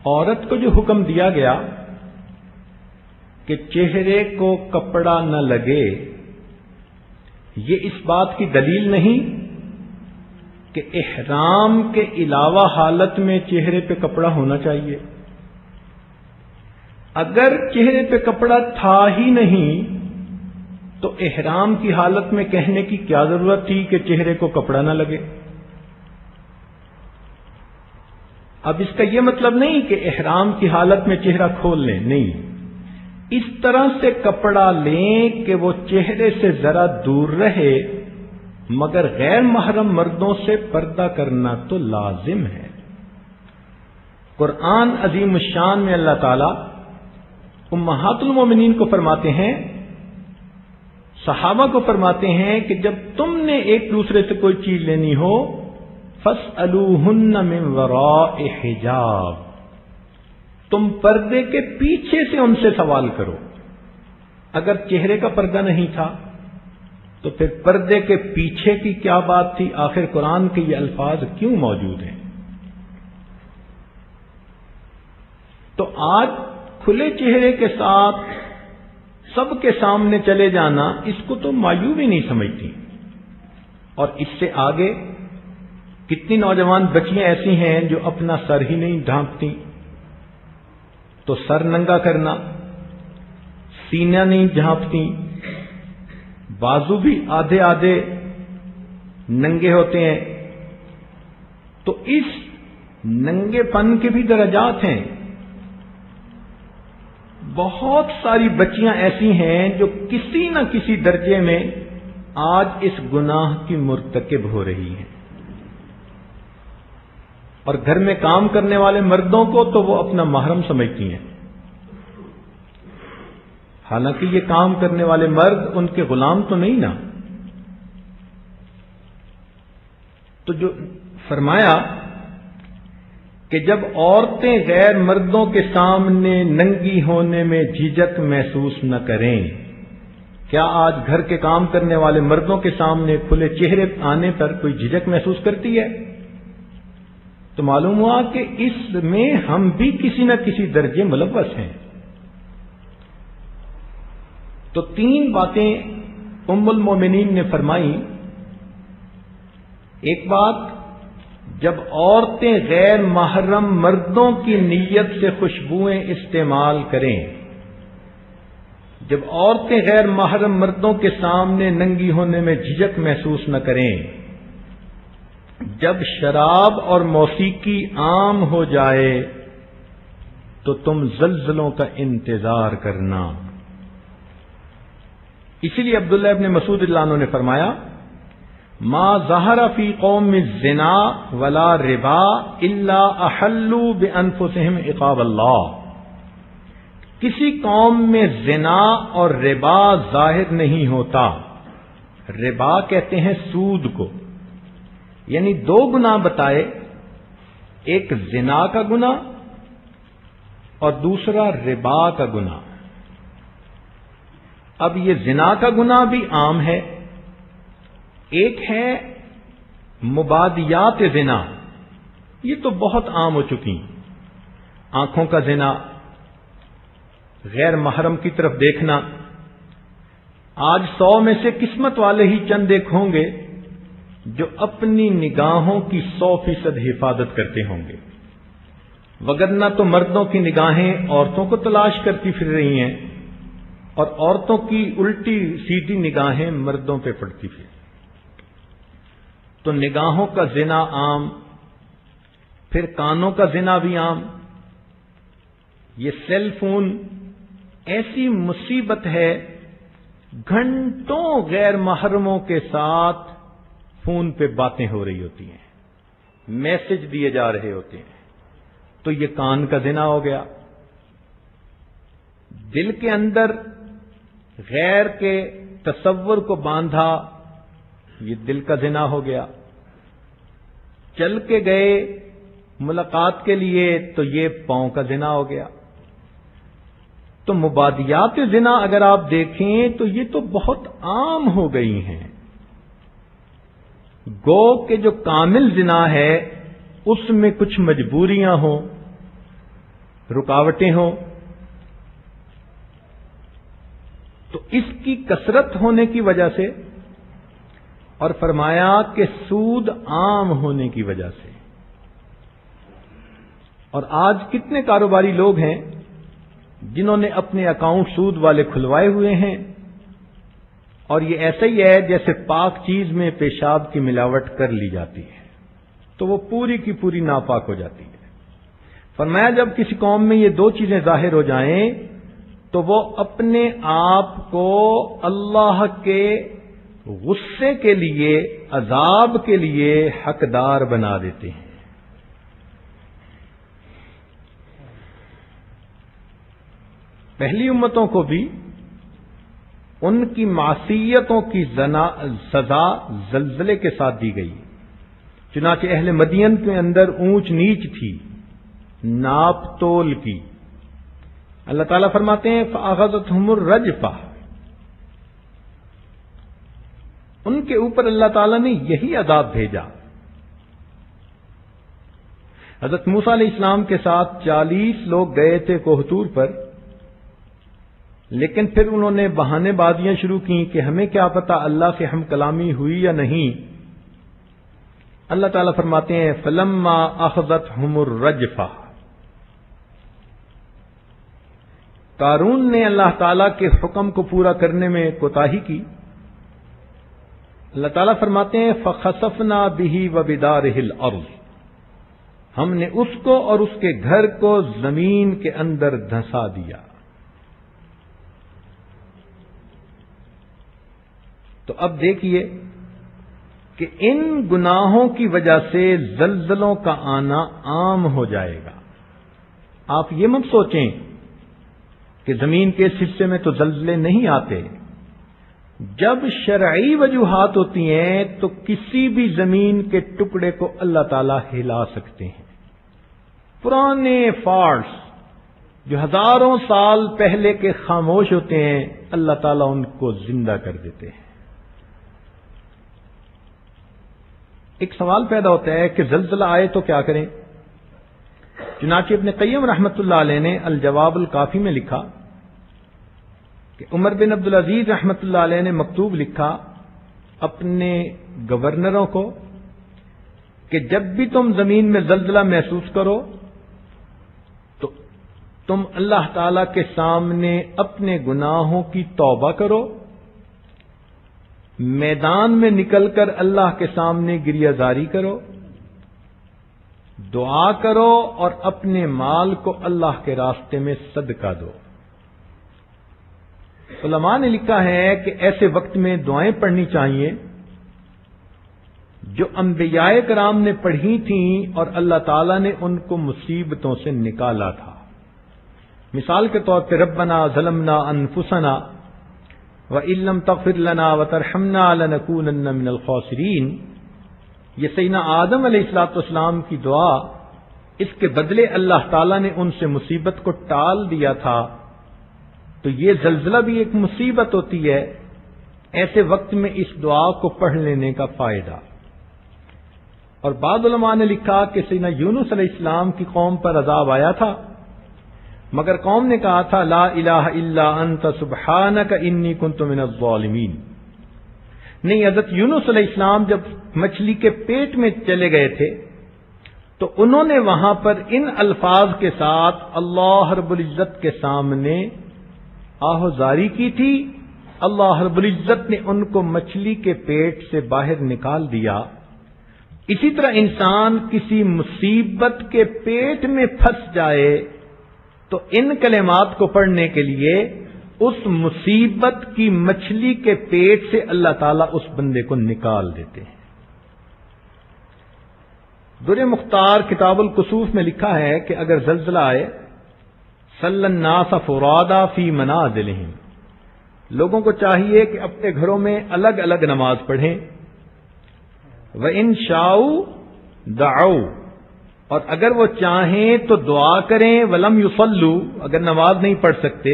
عورت کو جو حکم دیا گیا کہ چہرے کو کپڑا نہ لگے، یہ اس بات کی دلیل نہیں کہ احرام کے علاوہ حالت میں چہرے پہ کپڑا ہونا چاہیے۔ اگر چہرے پہ کپڑا تھا ہی نہیں تو احرام کی حالت میں کہنے کی کیا ضرورت تھی کہ چہرے کو کپڑا نہ لگے؟ اب اس کا یہ مطلب نہیں کہ احرام کی حالت میں چہرہ کھول لیں، نہیں، اس طرح سے کپڑا لیں کہ وہ چہرے سے ذرا دور رہے، مگر غیر محرم مردوں سے پردہ کرنا تو لازم ہے۔ قرآن عظیم الشان میں اللہ تعالی امہات المومنین کو فرماتے ہیں، صحابہ کو فرماتے ہیں کہ جب تم نے ایک دوسرے سے کوئی چیز لینی ہو فَاسْأَلُوهُنَّ مِنْ وَرَاءِ حِجَابٍ، تم پردے کے پیچھے سے ان سے سوال کرو۔ اگر چہرے کا پردہ نہیں تھا تو پھر پردے کے پیچھے کی کیا بات تھی؟ آخر قرآن کے یہ الفاظ کیوں موجود ہیں؟ تو آج کھلے چہرے کے ساتھ سب کے سامنے چلے جانا، اس کو تو معیوب ہی نہیں سمجھتی۔ اور اس سے آگے کتنی نوجوان بچیاں ایسی ہیں جو اپنا سر ہی نہیں ڈھانپتی، تو سر ننگا کرنا، سینہ نہیں جھانپتی، بازو بھی آدھے آدھے ننگے ہوتے ہیں۔ تو اس ننگے پن کے بھی درجات ہیں۔ بہت ساری بچیاں ایسی ہیں جو کسی نہ کسی درجے میں آج اس گناہ کی مرتکب ہو رہی ہیں، اور گھر میں کام کرنے والے مردوں کو تو وہ اپنا محرم سمجھتی ہیں، حالانکہ یہ کام کرنے والے مرد ان کے غلام تو نہیں نا۔ تو جو فرمایا کہ جب عورتیں غیر مردوں کے سامنے ننگی ہونے میں جھجک محسوس نہ کریں، کیا آج گھر کے کام کرنے والے مردوں کے سامنے کھلے چہرے آنے پر کوئی جھجک محسوس کرتی ہے؟ تو معلوم ہوا کہ اس میں ہم بھی کسی نہ کسی درجے ملوث ہیں۔ تو تین باتیں ام المومنین نے فرمائی۔ ایک بات، جب عورتیں غیر محرم مردوں کی نیت سے خوشبوئیں استعمال کریں، جب عورتیں غیر محرم مردوں کے سامنے ننگی ہونے میں جھجک محسوس نہ کریں، جب شراب اور موسیقی عام ہو جائے تو تم زلزلوں کا انتظار کرنا۔ اسی لیے عبداللہ ابن مسعود اللہ عنہ نے فرمایا، ما ظہر فی قوم الزنا ولا ربا الا احلوا بانفسہم عقاب اللہ۔ کسی قوم میں زنا اور ربا ظاہر نہیں ہوتا۔ ربا کہتے ہیں سود کو، یعنی دو گناہ بتائے، ایک زنا کا گناہ اور دوسرا ربا کا گناہ۔ اب یہ زنا کا گناہ بھی عام ہے، ایک ہے مبادیات زنا، یہ تو بہت عام ہو چکی، آنکھوں کا زنا، غیر محرم کی طرف دیکھنا۔ آج 100 میں سے قسمت والے ہی چند ایک ہوں گے جو اپنی نگاہوں کی 100% حفاظت کرتے ہوں گے، وگرنہ تو مردوں کی نگاہیں عورتوں کو تلاش کرتی پھر رہی ہیں، اور عورتوں کی الٹی سیدھی نگاہیں مردوں پہ پڑتی پھر۔ تو نگاہوں کا زنا عام، پھر کانوں کا زنا بھی عام۔ یہ سیل فون ایسی مصیبت ہے، گھنٹوں غیر محرموں کے ساتھ فون پہ باتیں ہو رہی ہوتی ہیں، میسج دیے جا رہے ہوتے ہیں، تو یہ کان کا زنا ہو گیا۔ دل کے اندر غیر کے تصور کو باندھا، یہ دل کا زنا ہو گیا۔ چل کے گئے ملاقات کے لیے تو یہ پاؤں کا زنا ہو گیا۔ تو مبادیات زنا اگر آپ دیکھیں تو یہ تو بہت عام ہو گئی ہیں۔ گو کہ جو کامل زنا ہے اس میں کچھ مجبوریاں ہوں، رکاوٹیں ہوں، تو اس کی کثرت ہونے کی وجہ سے، اور فرمایا کہ سود عام ہونے کی وجہ سے۔ اور آج کتنے کاروباری لوگ ہیں جنہوں نے اپنے اکاؤنٹ سود والے کھلوائے ہوئے ہیں، اور یہ ایسا ہی ہے جیسے پاک چیز میں پیشاب کی ملاوٹ کر لی جاتی ہے، تو وہ پوری کی پوری ناپاک ہو جاتی ہے۔ فرمایا جب کسی قوم میں یہ دو چیزیں ظاہر ہو جائیں تو وہ اپنے آپ کو اللہ کے غصے کے لیے، عذاب کے لیے حقدار بنا دیتے ہیں۔ پہلی امتوں کو بھی ان کی معصیتوں کی سزا زلزلے کے ساتھ دی گئی، چنانچہ اہل مدین کے اندر اونچ نیچ تھی، ناپ تول کی۔ اللہ تعالیٰ فرماتے ہیں فَأَخَذَتْهُمُ الرَّجْفَةُ، ان کے اوپر اللہ تعالیٰ نے یہی عذاب بھیجا۔ حضرت موسیٰ علیہ السلام کے ساتھ 40 لوگ گئے تھے کوہ طور پر، لیکن پھر انہوں نے بہانے بازیاں شروع کی کہ ہمیں کیا پتا اللہ سے ہم کلامی ہوئی یا نہیں۔ اللہ تعالیٰ فرماتے ہیں فَلَمَّا أَخَذَتْهُمُ الرَّجْفَةُ، قارون نے اللہ تعالیٰ کے حکم کو پورا کرنے میں کوتاہی کی۔ اللہ تعالیٰ فرماتے ہیں فَخَسَفْنَا بِهِ وَبِدَارِهِ الْأَرْضِ، ہم نے اس کو اور اس کے گھر کو زمین کے اندر دھنسا دیا۔ تو اب دیکھیے کہ ان گناہوں کی وجہ سے زلزلوں کا آنا عام ہو جائے گا۔ آپ یہ مت سوچیں کہ زمین کے اس حصے میں تو زلزلے نہیں آتے۔ جب شرعی وجوہات ہوتی ہیں تو کسی بھی زمین کے ٹکڑے کو اللہ تعالیٰ ہلا سکتے ہیں۔ پرانے فالٹس جو ہزاروں سال پہلے کے خاموش ہوتے ہیں، اللہ تعالیٰ ان کو زندہ کر دیتے ہیں۔ ایک سوال پیدا ہوتا ہے کہ زلزلہ آئے تو کیا کریں؟ چنانچہ ابن قیم رحمۃ اللہ علیہ نے الجواب الکافی میں لکھا کہ عمر بن عبدالعزیز رحمۃ اللہ علیہ نے مکتوب لکھا اپنے گورنروں کو کہ جب بھی تم زمین میں زلزلہ محسوس کرو تو تم اللہ تعالی کے سامنے اپنے گناہوں کی توبہ کرو، میدان میں نکل کر اللہ کے سامنے گریہ زاری کرو، دعا کرو اور اپنے مال کو اللہ کے راستے میں صدقہ دو۔ علماء نے لکھا ہے کہ ایسے وقت میں دعائیں پڑھنی چاہیے جو انبیاء کرام نے پڑھی تھیں اور اللہ تعالیٰ نے ان کو مصیبتوں سے نکالا تھا۔ مثال کے طور پہ ربنا ظلمنا انفسنا وَإِن لَّمْ تَغْفِرْ لَنَا وَتَرْحَمْنَا لَنَكُونَنَّ مِنَ الْخَاسِرِينَ، یہ سیدنا آدم علیہ الصلوۃ والسلام کی دعا، اس کے بدلے اللہ تعالیٰ نے ان سے مصیبت کو ٹال دیا تھا۔ تو یہ زلزلہ بھی ایک مصیبت ہوتی ہے، ایسے وقت میں اس دعا کو پڑھ لینے کا فائدہ۔ اور بعض علماء نے لکھا کہ سیدنا یونس علیہ السلام کی قوم پر عذاب آیا تھا، مگر قوم نے کہا تھا لا الہ الا انت سبحانک انی کنت من الظالمین۔ نہیں، حضرت یونس علیہ السلام جب مچھلی کے پیٹ میں چلے گئے تھے تو انہوں نے وہاں پر ان الفاظ کے ساتھ اللہ رب العزت کے سامنے آہوزاری کی تھی۔ اللہ رب العزت نے ان کو مچھلی کے پیٹ سے باہر نکال دیا۔ اسی طرح انسان کسی مصیبت کے پیٹ میں پھنس جائے تو ان کلمات کو پڑھنے کے لیے اس مصیبت کی مچھلی کے پیٹ سے اللہ تعالیٰ اس بندے کو نکال دیتے ہیں۔ در مختار کتاب الکسوف میں لکھا ہے کہ اگر زلزلہ آئے صلی الناس فرادا فی منازلہم، لوگوں کو چاہیے کہ اپنے گھروں میں الگ الگ نماز پڑھیں، وَإِن شَاءُوا دَعَوْا، اور اگر وہ چاہیں تو دعا کریں، وَلَمْ يُصَلُّوا، اگر نماز نہیں پڑھ سکتے،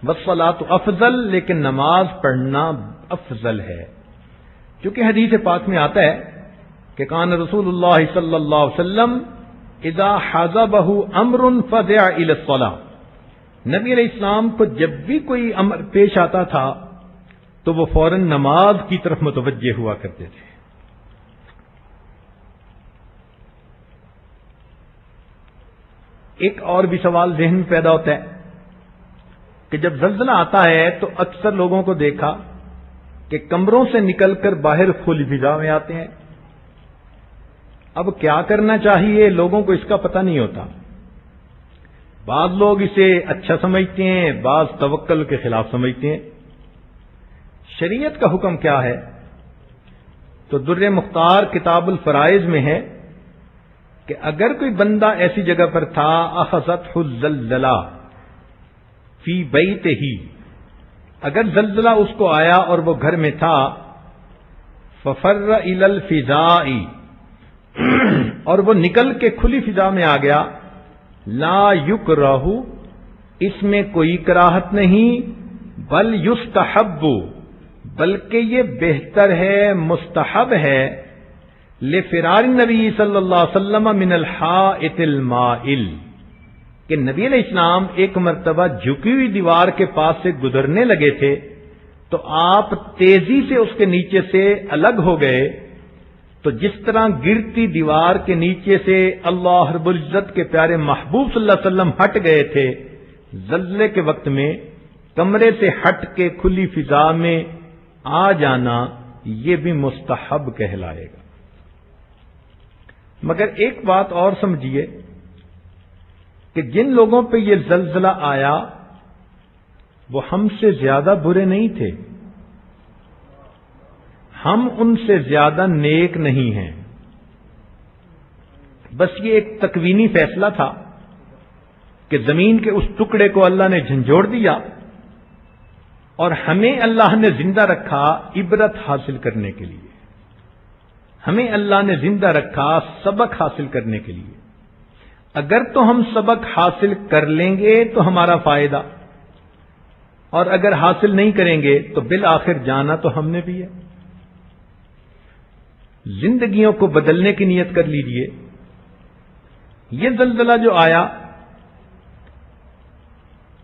وَالصَّلَاةُ أَفْضَل، لیکن نماز پڑھنا افضل ہے، کیونکہ حدیث پاک میں آتا ہے کہ کان رسول اللہ صلی اللہ علیہ وسلم اذا حزبہ امر فزع الى الصلاۃ، نبی علیہ السلام کو جب بھی کوئی امر پیش آتا تھا تو وہ فوراً نماز کی طرف متوجہ ہوا کرتے تھے۔ ایک اور بھی سوال ذہن میں پیدا ہوتا ہے کہ جب زلزلہ آتا ہے تو اکثر لوگوں کو دیکھا کہ کمروں سے نکل کر باہر کھلی فضا میں آتے ہیں۔ اب کیا کرنا چاہیے، لوگوں کو اس کا پتہ نہیں ہوتا۔ بعض لوگ اسے اچھا سمجھتے ہیں، بعض توکل کے خلاف سمجھتے ہیں۔ شریعت کا حکم کیا ہے؟ تو در مختار کتاب الفرائض میں ہے کہ اگر کوئی بندہ ایسی جگہ پر تھا اخذتہ الزلزلہ فی بیتہ، اگر زلزلہ اس کو آیا اور وہ گھر میں تھا، ففر الی الفضاء، اور وہ نکل کے کھلی فضا میں آ گیا. لا یکرہ، اس میں کوئی کراہت نہیں، بل یستحب، بلکہ یہ بہتر ہے، مستحب ہے، لفرار النبی صلی اللہ علیہ وسلم من الحائط المائل، کہ نبی علیہ السلام ایک مرتبہ جھکی ہوئی دیوار کے پاس سے گزرنے لگے تھے تو آپ تیزی سے اس کے نیچے سے الگ ہو گئے. تو جس طرح گرتی دیوار کے نیچے سے اللہ رب العزت کے پیارے محبوب صلی اللہ علیہ وسلم ہٹ گئے تھے زلزلے کے وقت میں، کمرے سے ہٹ کے کھلی فضا میں آ جانا یہ بھی مستحب کہلائے گا. مگر ایک بات اور سمجھیے کہ جن لوگوں پہ یہ زلزلہ آیا وہ ہم سے زیادہ برے نہیں تھے، ہم ان سے زیادہ نیک نہیں ہیں. بس یہ ایک تکوینی فیصلہ تھا کہ زمین کے اس ٹکڑے کو اللہ نے جھنجھوڑ دیا اور ہمیں اللہ نے زندہ رکھا عبرت حاصل کرنے کے لیے. ہمیں اللہ نے زندہ رکھا سبق حاصل کرنے کے لیے. اگر تو ہم سبق حاصل کر لیں گے تو ہمارا فائدہ، اور اگر حاصل نہیں کریں گے تو بالآخر جانا تو ہم نے بھی ہے. زندگیوں کو بدلنے کی نیت کر لیجئے. یہ زلزلہ جو آیا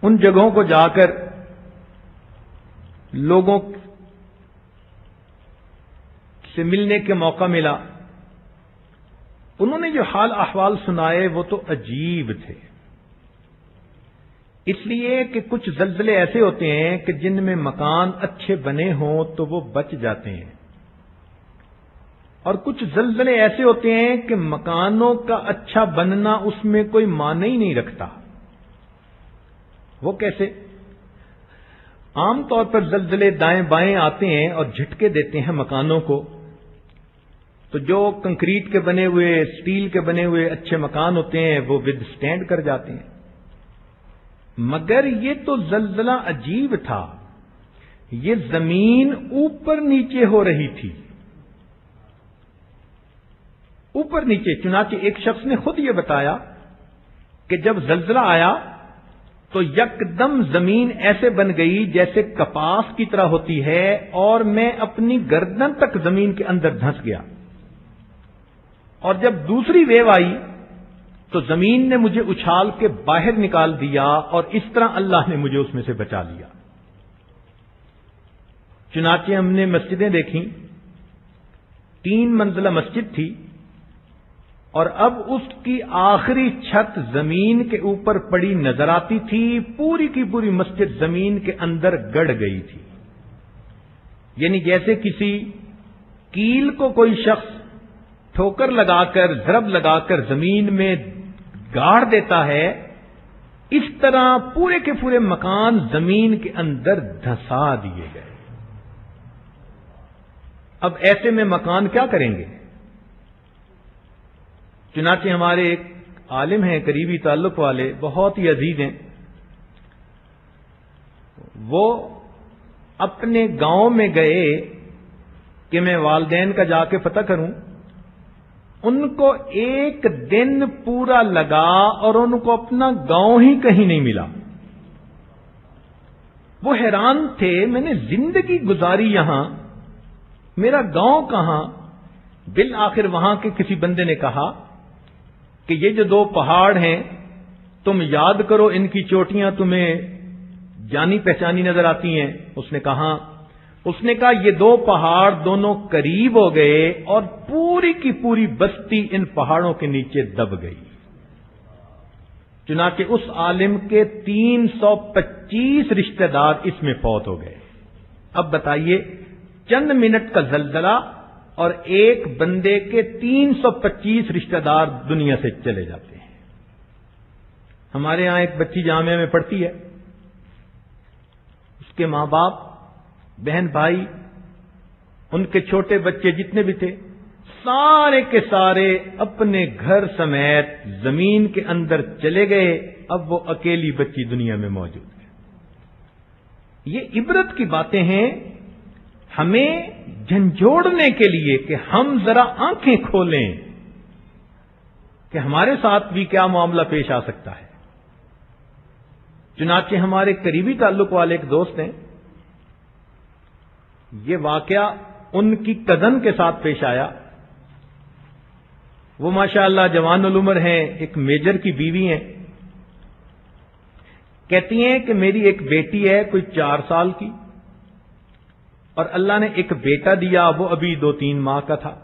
ان جگہوں کو جا کر لوگوں سے ملنے کے موقع ملا، انہوں نے جو حال احوال سنائے وہ تو عجیب تھے. اس لیے کہ کچھ زلزلے ایسے ہوتے ہیں کہ جن میں مکان اچھے بنے ہوں تو وہ بچ جاتے ہیں، اور کچھ زلزلے ایسے ہوتے ہیں کہ مکانوں کا اچھا بننا اس میں کوئی معنی ہی نہیں رکھتا. وہ کیسے؟ عام طور پر زلزلے دائیں بائیں آتے ہیں اور جھٹکے دیتے ہیں مکانوں کو، تو جو کنکریٹ کے بنے ہوئے، سٹیل کے بنے ہوئے اچھے مکان ہوتے ہیں وہ ود سٹینڈ کر جاتے ہیں. مگر یہ تو زلزلہ عجیب تھا، یہ زمین اوپر نیچے ہو رہی تھی، اوپر نیچے. چنانچہ ایک شخص نے خود یہ بتایا کہ جب زلزلہ آیا تو یکدم زمین ایسے بن گئی جیسے کپاس کی طرح ہوتی ہے، اور میں اپنی گردن تک زمین کے اندر دھنس گیا. اور جب دوسری ویو آئی تو زمین نے مجھے اچھال کے باہر نکال دیا، اور اس طرح اللہ نے مجھے اس میں سے بچا لیا. چنانچہ ہم نے مسجدیں دیکھیں، 3 منزلہ مسجد تھی، اور اب اس کی آخری چھت زمین کے اوپر پڑی نظر آتی تھی. پوری کی پوری مسجد زمین کے اندر گڑ گئی تھی. یعنی جیسے کسی کیل کو کوئی شخص ٹھوکر لگا کر، ضرب لگا کر زمین میں گاڑ دیتا ہے، اس طرح پورے کے پورے مکان زمین کے اندر دھسا دیے گئے. اب ایسے میں مکان کیا کریں گے؟ چنانچہ ہمارے ایک عالم ہیں قریبی تعلق والے، بہت ہی عزیز ہیں، وہ اپنے گاؤں میں گئے کہ میں والدین کا جا کے پتہ کروں. ان کو 1 دن پورا لگا اور ان کو اپنا گاؤں ہی کہیں نہیں ملا. وہ حیران تھے، میں نے زندگی گزاری یہاں، میرا گاؤں کہاں؟ بالآخر وہاں کے کسی بندے نے کہا کہ یہ جو 2 پہاڑ ہیں تم یاد کرو، ان کی چوٹیاں تمہیں جانی پہچانی نظر آتی ہیں. اس نے کہا یہ 2 پہاڑ دونوں قریب ہو گئے اور پوری کی پوری بستی ان پہاڑوں کے نیچے دب گئی. چنانچہ اس عالم کے 325 رشتہ دار اس میں فوت ہو گئے. اب بتائیے، چند منٹ کا زلزلہ اور ایک بندے کے 325 رشتہ دار دنیا سے چلے جاتے ہیں. ہمارے ہاں ایک بچی جامعہ میں پڑھتی ہے، اس کے ماں باپ، بہن بھائی، ان کے چھوٹے بچے جتنے بھی تھے، سارے کے سارے اپنے گھر سمیت زمین کے اندر چلے گئے. اب وہ اکیلی بچی دنیا میں موجود ہے. یہ عبرت کی باتیں ہیں ہمیں جھنجھوڑنے کے لیے کہ ہم ذرا آنکھیں کھولیں کہ ہمارے ساتھ بھی کیا معاملہ پیش آ سکتا ہے۔ چنانچہ ہمارے قریبی تعلق والے ایک دوست ہیں، یہ واقعہ ان کی کزن کے ساتھ پیش آیا۔ وہ ماشاءاللہ جوان العمر ہیں، ایک میجر کی بیوی ہیں۔ کہتی ہیں کہ میری ایک بیٹی ہے کوئی 4 سال کی، اور اللہ نے ایک بیٹا دیا، وہ ابھی 2-3 ماہ کا تھا۔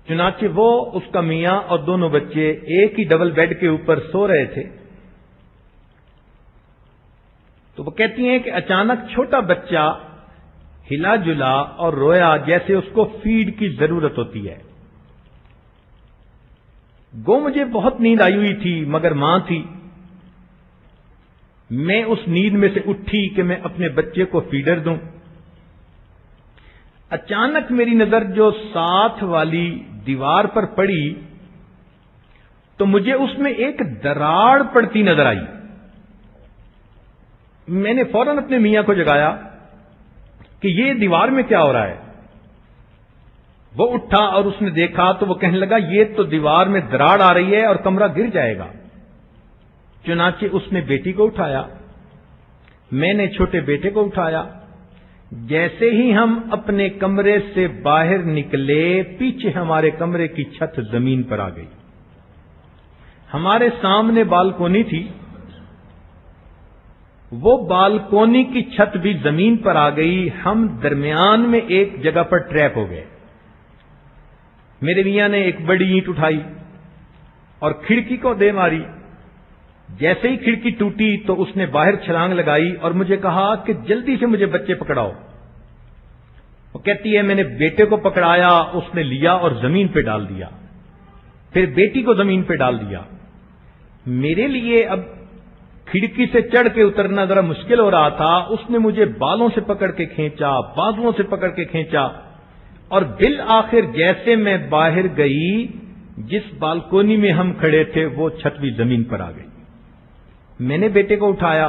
چنانچہ وہ، اس کا میاں اور دونوں بچے ایک ہی ڈبل بیڈ کے اوپر سو رہے تھے، تو وہ کہتی ہیں کہ اچانک چھوٹا بچہ ہلا جلا اور رویا جیسے اس کو فیڈ کی ضرورت ہوتی ہے۔ گو مجھے بہت نیند آئی ہوئی تھی، مگر ماں تھی، میں اس نیند میں سے اٹھی کہ میں اپنے بچے کو فیڈر دوں۔ اچانک میری نظر جو ساتھ والی دیوار پر پڑی تو مجھے اس میں ایک دراڑ پڑتی نظر آئی۔ میں نے فوراً اپنے میاں کو جگایا کہ یہ دیوار میں کیا ہو رہا ہے۔ وہ اٹھا اور اس نے دیکھا تو وہ کہنے لگا یہ تو دیوار میں دراڑ آ رہی ہے اور کمرہ گر جائے گا۔ چنانچہ اس نے بیٹی کو اٹھایا، میں نے چھوٹے بیٹے کو اٹھایا۔ جیسے ہی ہم اپنے کمرے سے باہر نکلے، پیچھے ہمارے کمرے کی چھت زمین پر آ گئی۔ ہمارے سامنے بالکونی تھی، وہ بالکونی کی چھت بھی زمین پر آ گئی۔ ہم درمیان میں ایک جگہ پر ٹریپ ہو گئے۔ میرے میاں نے ایک بڑی اینٹ اٹھائی اور کھڑکی کو دے ماری۔ جیسے ہی کھڑکی ٹوٹی تو اس نے باہر چھلانگ لگائی اور مجھے کہا کہ جلدی سے مجھے بچے پکڑاؤ۔ وہ کہتی ہے میں نے بیٹے کو پکڑایا، اس نے لیا اور زمین پہ ڈال دیا، پھر بیٹی کو زمین پہ ڈال دیا۔ میرے لیے اب کھڑکی سے چڑھ کے اترنا ذرا مشکل ہو رہا تھا۔ اس نے مجھے بالوں سے پکڑ کے کھینچا، بازوؤں سے پکڑ کے کھینچا، اور بالآخر جیسے میں باہر گئی، جس بالکونی میں ہم کھڑے تھے وہ چھت بھی زمین پر آ گئی۔ میں نے بیٹے کو اٹھایا،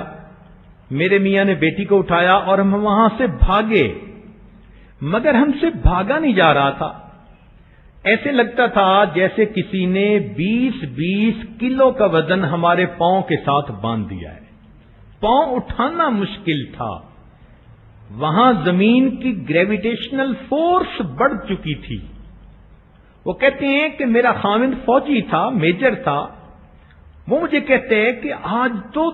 میرے میاں نے بیٹی کو اٹھایا اور ہم وہاں سے بھاگے، مگر ہم سے بھاگا نہیں جا رہا تھا۔ ایسے لگتا تھا جیسے کسی نے 20-20 کلو کا وزن ہمارے پاؤں کے ساتھ باندھ دیا ہے۔ پاؤں اٹھانا مشکل تھا۔ وہاں زمین کی گریویٹیشنل فورس بڑھ چکی تھی۔ وہ کہتے ہیں کہ میرا خاوند فوجی تھا، میجر تھا۔ وہ مجھے کہتے ہیں کہ آج تو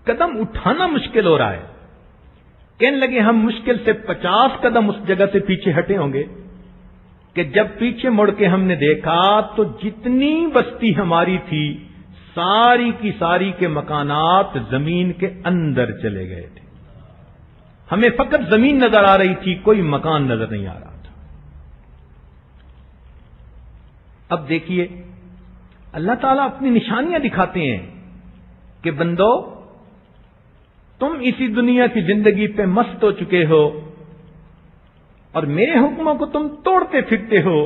قدم اٹھانا مشکل ہو رہا ہے۔ کہنے لگے ہم مشکل سے 50 قدم اس جگہ سے پیچھے ہٹے ہوں گے کہ جب پیچھے مڑ کے ہم نے دیکھا تو جتنی بستی ہماری تھی ساری کی ساری کے مکانات زمین کے اندر چلے گئے تھے۔ ہمیں فقط زمین نظر آ رہی تھی، کوئی مکان نظر نہیں آ رہا تھا۔ اب دیکھیے اللہ تعالیٰ اپنی نشانیاں دکھاتے ہیں کہ بندو تم اسی دنیا کی زندگی پہ مست ہو چکے ہو اور میرے حکموں کو تم توڑتے پھرتے ہو۔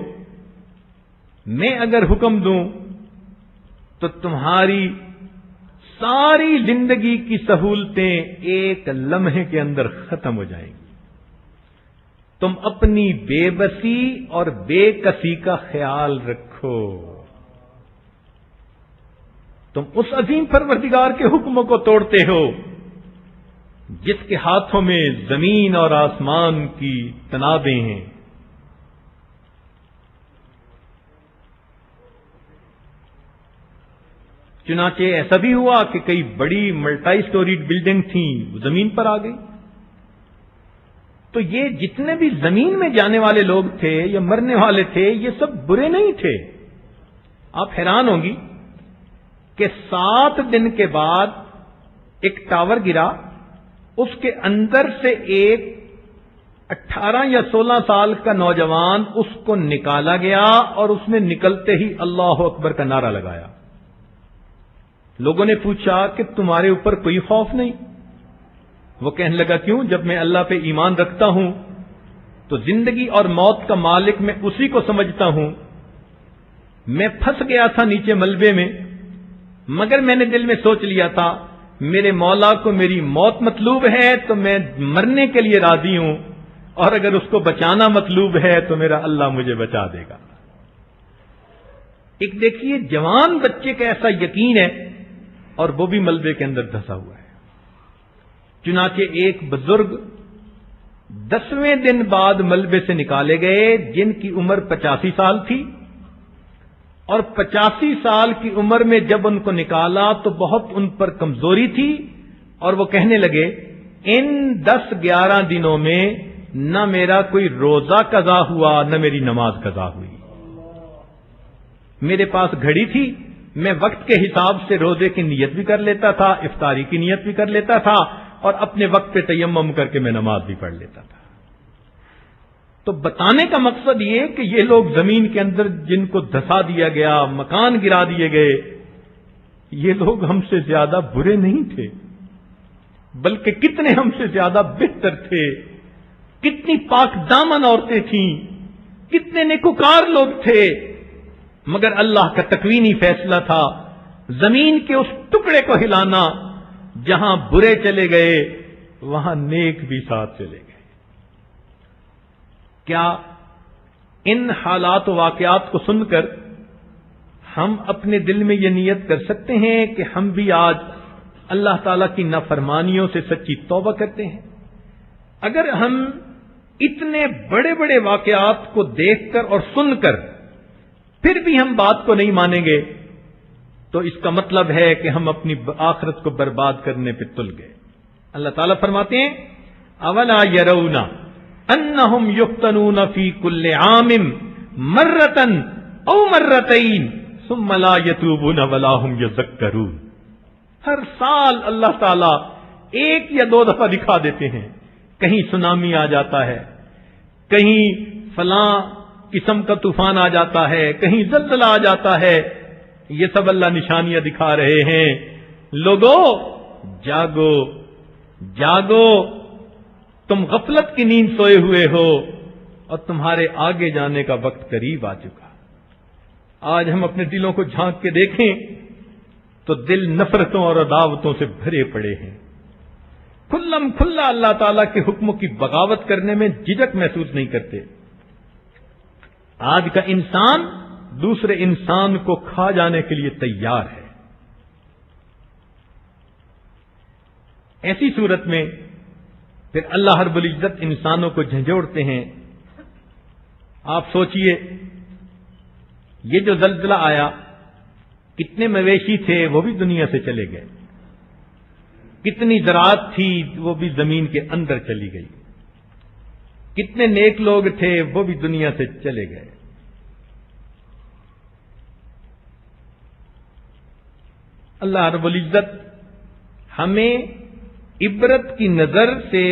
میں اگر حکم دوں تو تمہاری ساری زندگی کی سہولتیں ایک لمحے کے اندر ختم ہو جائیں گی۔ تم اپنی بے بسی اور بے کسی کا خیال رکھو۔ تم اس عظیم پروردگار کے حکموں کو توڑتے ہو جس کے ہاتھوں میں زمین اور آسمان کی تنابیں ہیں۔ چنانچہ ایسا بھی ہوا کہ کئی بڑی ملٹی سٹوریڈ بلڈنگ تھیں، وہ زمین پر آ گئی۔ تو یہ جتنے بھی زمین میں جانے والے لوگ تھے یا مرنے والے تھے، یہ سب برے نہیں تھے۔ آپ حیران ہوں گی کہ 7 دن کے بعد ایک ٹاور گرا، اس کے اندر سے ایک 18 یا 16 سال کا نوجوان اس کو نکالا گیا اور اس نے نکلتے ہی اللہ اکبر کا نعرہ لگایا۔ لوگوں نے پوچھا کہ تمہارے اوپر کوئی خوف نہیں؟ وہ کہنے لگا کیوں؟ جب میں اللہ پہ ایمان رکھتا ہوں تو زندگی اور موت کا مالک میں اسی کو سمجھتا ہوں۔ میں پھنس گیا تھا نیچے ملبے میں، مگر میں نے دل میں سوچ لیا تھا میرے مولا کو میری موت مطلوب ہے تو میں مرنے کے لیے راضی ہوں، اور اگر اس کو بچانا مطلوب ہے تو میرا اللہ مجھے بچا دے گا۔ ایک دیکھیے جوان بچے کا ایسا یقین ہے اور وہ بھی ملبے کے اندر دھسا ہوا ہے. چنانچہ ایک بزرگ 10ویں دن بعد ملبے سے نکالے گئے جن کی عمر 85 سال تھی، اور 85 سال کی عمر میں جب ان کو نکالا تو بہت ان پر کمزوری تھی، اور وہ کہنے لگے ان 10-11 دنوں میں نہ میرا کوئی روزہ قضا ہوا نہ میری نماز قضا ہوئی. میرے پاس گھڑی تھی، میں وقت کے حساب سے روزے کی نیت بھی کر لیتا تھا، افطاری کی نیت بھی کر لیتا تھا، اور اپنے وقت پہ تیمم کر کے میں نماز بھی پڑھ لیتا تھا. تو بتانے کا مقصد یہ کہ یہ لوگ زمین کے اندر جن کو دھسا دیا گیا، مکان گرا دیے گئے، یہ لوگ ہم سے زیادہ برے نہیں تھے، بلکہ کتنے ہم سے زیادہ بہتر تھے. کتنی پاک دامن عورتیں تھیں، کتنے نیکوکار لوگ تھے، مگر اللہ کا تکوینی فیصلہ تھا زمین کے اس ٹکڑے کو ہلانا جہاں برے چلے گئے وہاں نیک بھی ساتھ چلے گئے. کیا ان حالات و واقعات کو سن کر ہم اپنے دل میں یہ نیت کر سکتے ہیں کہ ہم بھی آج اللہ تعالی کی نافرمانیوں سے سچی توبہ کرتے ہیں؟ اگر ہم اتنے بڑے بڑے واقعات کو دیکھ کر اور سن کر پھر بھی ہم بات کو نہیں مانیں گے تو اس کا مطلب ہے کہ ہم اپنی آخرت کو برباد کرنے پہ تل گئے. اللہ تعالیٰ فرماتے ہیں اولا یرون انہم یفتنون فی کل عام مرتن او مرتین ثم لا یتوبون ولا هم یذکرون. ہر سال اللہ تعالیٰ 1 یا 2 دفعہ دکھا دیتے ہیں. کہیں سونامی آ جاتا ہے، کہیں فلاں قسم کا طوفان آ جاتا ہے، کہیں زلزلہ آ جاتا ہے. یہ سب اللہ نشانیاں دکھا رہے ہیں. لوگو جاگو جاگو، تم غفلت کی نیند سوئے ہوئے ہو اور تمہارے آگے جانے کا وقت قریب آ چکا. آج ہم اپنے دلوں کو جھانک کے دیکھیں تو دل نفرتوں اور عداوتوں سے بھرے پڑے ہیں. کھلم کھلا اللہ تعالیٰ کے حکموں کی بغاوت کرنے میں جھجک محسوس نہیں کرتے. آج کا انسان دوسرے انسان کو کھا جانے کے لیے تیار ہے. ایسی صورت میں پھر اللہ رب العزت انسانوں کو جھنجھوڑتے ہیں. آپ سوچئے یہ جو زلزلہ آیا، کتنے مویشی تھے وہ بھی دنیا سے چلے گئے، کتنی زراعت تھی وہ بھی زمین کے اندر چلی گئی، کتنے نیک لوگ تھے وہ بھی دنیا سے چلے گئے. اللہ رب العزت ہمیں عبرت کی نظر سے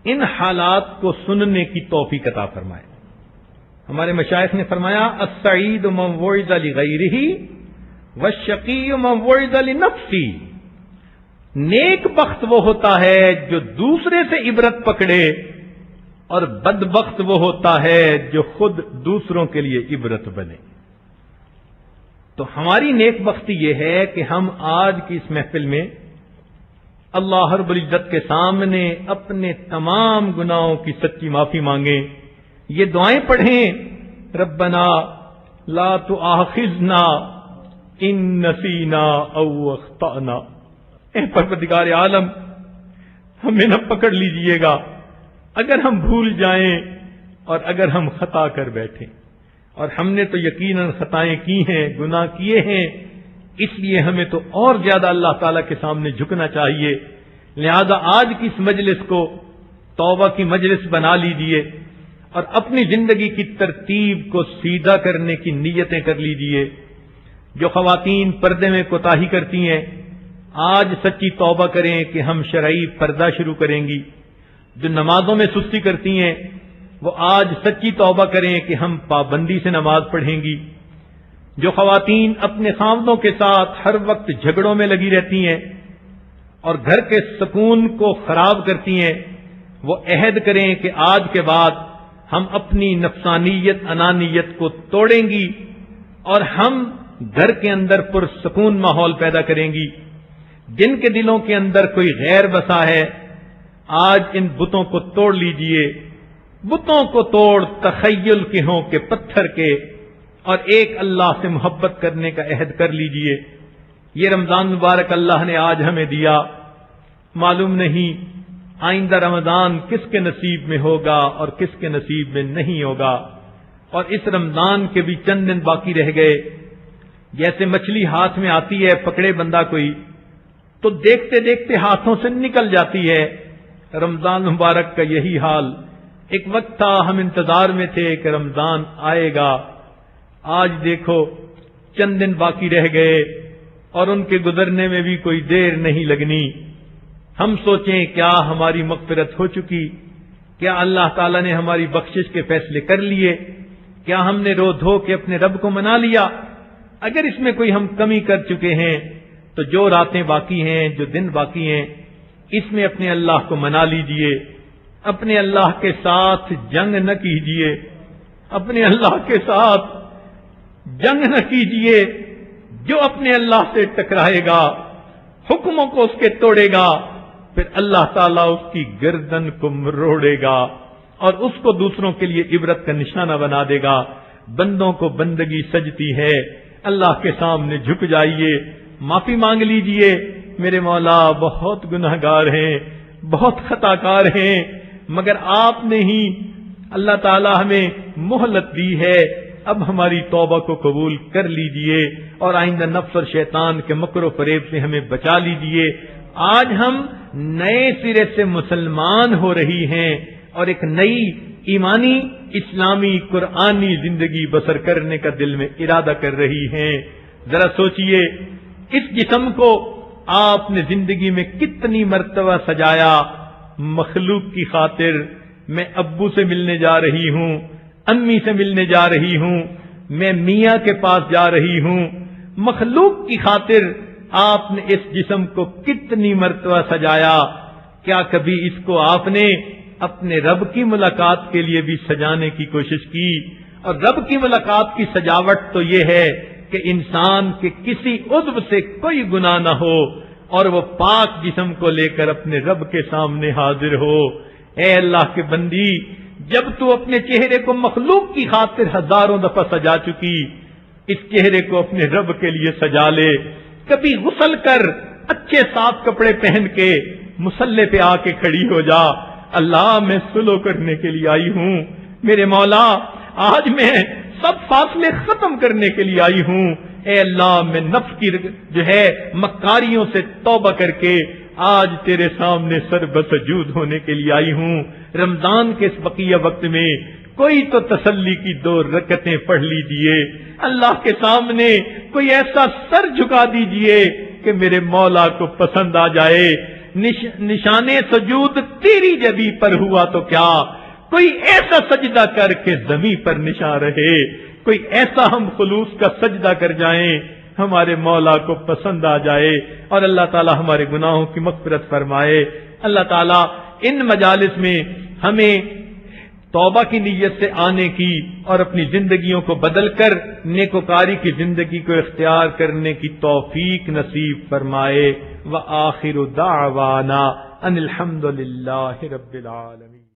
ان حالات کو سننے کی توفیق عطا فرمائے. ہمارے مشائخ نے فرمایا السعید من وعظ لغیرہ والشقی من وعظ لنفسہ. نیک بخت وہ ہوتا ہے جو دوسرے سے عبرت پکڑے، اور بدبخت وہ ہوتا ہے جو خود دوسروں کے لیے عبرت بنے. تو ہماری نیک بختی یہ ہے کہ ہم آج کی اس محفل میں اللہ رب العزت کے سامنے اپنے تمام گناہوں کی سچی معافی مانگیں. یہ دعائیں پڑھیں ربنا لا تؤاخذنا ان نسینا او اخطأنا. اے پروردگار عالم ہمیں نہ پکڑ لیجئے گا اگر ہم بھول جائیں اور اگر ہم خطا کر بیٹھیں. اور ہم نے تو یقیناً خطائیں کی ہیں، گناہ کیے ہیں، اس لیے ہمیں تو اور زیادہ اللہ تعالیٰ کے سامنے جھکنا چاہیے. لہذا آج کی اس مجلس کو توبہ کی مجلس بنا لیجئے اور اپنی زندگی کی ترتیب کو سیدھا کرنے کی نیتیں کر لیجئے. جو خواتین پردے میں کوتاہی کرتی ہیں آج سچی توبہ کریں کہ ہم شرعی پردہ شروع کریں گی. جو نمازوں میں سستی کرتی ہیں وہ آج سچی توبہ کریں کہ ہم پابندی سے نماز پڑھیں گی. جو خواتین اپنے خاوندوں کے ساتھ ہر وقت جھگڑوں میں لگی رہتی ہیں اور گھر کے سکون کو خراب کرتی ہیں وہ عہد کریں کہ آج کے بعد ہم اپنی نفسانیت انانیت کو توڑیں گی اور ہم گھر کے اندر پرسکون ماحول پیدا کریں گی. جن کے دلوں کے اندر کوئی غیر بسا ہے آج ان بتوں کو توڑ لیجئے. بتوں کو توڑ تخیل کے ہوں کہ پتھر کے اور ایک اللہ سے محبت کرنے کا عہد کر لیجئے۔ یہ رمضان مبارک اللہ نے آج ہمیں دیا، معلوم نہیں آئندہ رمضان کس کے نصیب میں ہوگا اور کس کے نصیب میں نہیں ہوگا، اور اس رمضان کے بھی چند دن باقی رہ گئے۔ جیسے مچھلی ہاتھ میں آتی ہے، پکڑے بندہ کوئی تو دیکھتے دیکھتے ہاتھوں سے نکل جاتی ہے، رمضان مبارک کا یہی حال۔ ایک وقت تھا ہم انتظار میں تھے کہ رمضان آئے گا، آج دیکھو چند دن باقی رہ گئے اور ان کے گزرنے میں بھی کوئی دیر نہیں لگنی۔ ہم سوچیں کیا ہماری مغفرت ہو چکی؟ کیا اللہ تعالیٰ نے ہماری بخشش کے فیصلے کر لیے؟ کیا ہم نے رو دھو کے اپنے رب کو منا لیا؟ اگر اس میں کوئی ہم کمی کر چکے ہیں تو جو راتیں باقی ہیں، جو دن باقی ہیں، اس میں اپنے اللہ کو منا لیجئے، اپنے اللہ کے ساتھ جنگ نہ کیجئے، اپنے اللہ کے ساتھ جنگ نہ کیجئے۔ جو اپنے اللہ سے ٹکرائے گا، حکموں کو اس کے توڑے گا، پھر اللہ تعالیٰ اس کی گردن کو مروڑے گا اور اس کو دوسروں کے لیے عبرت کا نشانہ بنا دے گا۔ بندوں کو بندگی سجتی ہے، اللہ کے سامنے جھک جائیے، معافی مانگ لیجئے، میرے مولا بہت گناہگار ہیں، بہت خطا کار ہیں، مگر آپ نے ہی اللہ تعالیٰ ہمیں مہلت دی ہے، اب ہماری توبہ کو قبول کر لیجئے اور آئندہ نفس اور شیطان کے مکر و فریب سے ہمیں بچا لیجئے۔ آج ہم نئے سرے سے مسلمان ہو رہی ہیں اور ایک نئی ایمانی اسلامی قرآنی زندگی بسر کرنے کا دل میں ارادہ کر رہی ہیں۔ ذرا سوچئے، اس جسم کو آپ نے زندگی میں کتنی مرتبہ سجایا، مخلوق کی خاطر۔ میں ابو سے ملنے جا رہی ہوں، امی سے ملنے جا رہی ہوں، میں میاں کے پاس جا رہی ہوں، مخلوق کی خاطر آپ نے اس جسم کو کتنی مرتبہ سجایا۔ کیا کبھی اس کو آپ نے اپنے رب کی ملاقات کے لیے بھی سجانے کی کوشش کی؟ اور رب کی ملاقات کی سجاوٹ تو یہ ہے کہ انسان کے کسی عضو سے کوئی گناہ نہ ہو اور وہ پاک جسم کو لے کر اپنے رب کے سامنے حاضر ہو۔ اے اللہ کے بندی، جب تو اپنے چہرے کو مخلوق کی خاطر ہزاروں دفعہ سجا چکی، اس چہرے کو اپنے رب کے لیے سجا لے۔ کبھی غسل کر اچھے صاف کپڑے پہن کے مصلی پہ آ کے کھڑی ہو جا، اللہ میں صلح کرنے کے لیے آئی ہوں، میرے مولا آج میں سب فاصلے ختم کرنے کے لیے آئی ہوں۔ اے اللہ، میں نفس کی جو ہے مکاریوں سے توبہ کر کے آج تیرے سامنے سر بسجود ہونے کے لیے آئی ہوں۔ رمضان کے اس بقیہ وقت میں کوئی تو تسلی کی 2 رکعتیں پڑھ لیجئے، اللہ کے سامنے کوئی ایسا سر جھکا دیجئے کہ میرے مولا کو پسند آ جائے۔ نشان سجود تیری جبی پر ہوا تو کیا، کوئی ایسا سجدہ کر کے زمین پر نشان رہے، کوئی ایسا ہم خلوص کا سجدہ کر جائیں ہمارے مولا کو پسند آ جائے اور اللہ تعالی ہمارے گناہوں کی مغفرت فرمائے۔ اللہ تعالی ان مجالس میں ہمیں توبہ کی نیت سے آنے کی اور اپنی زندگیوں کو بدل کر نیکوکاری کی زندگی کو اختیار کرنے کی توفیق نصیب فرمائے۔ وآخر دعوانا ان الحمد للہ رب العالمین۔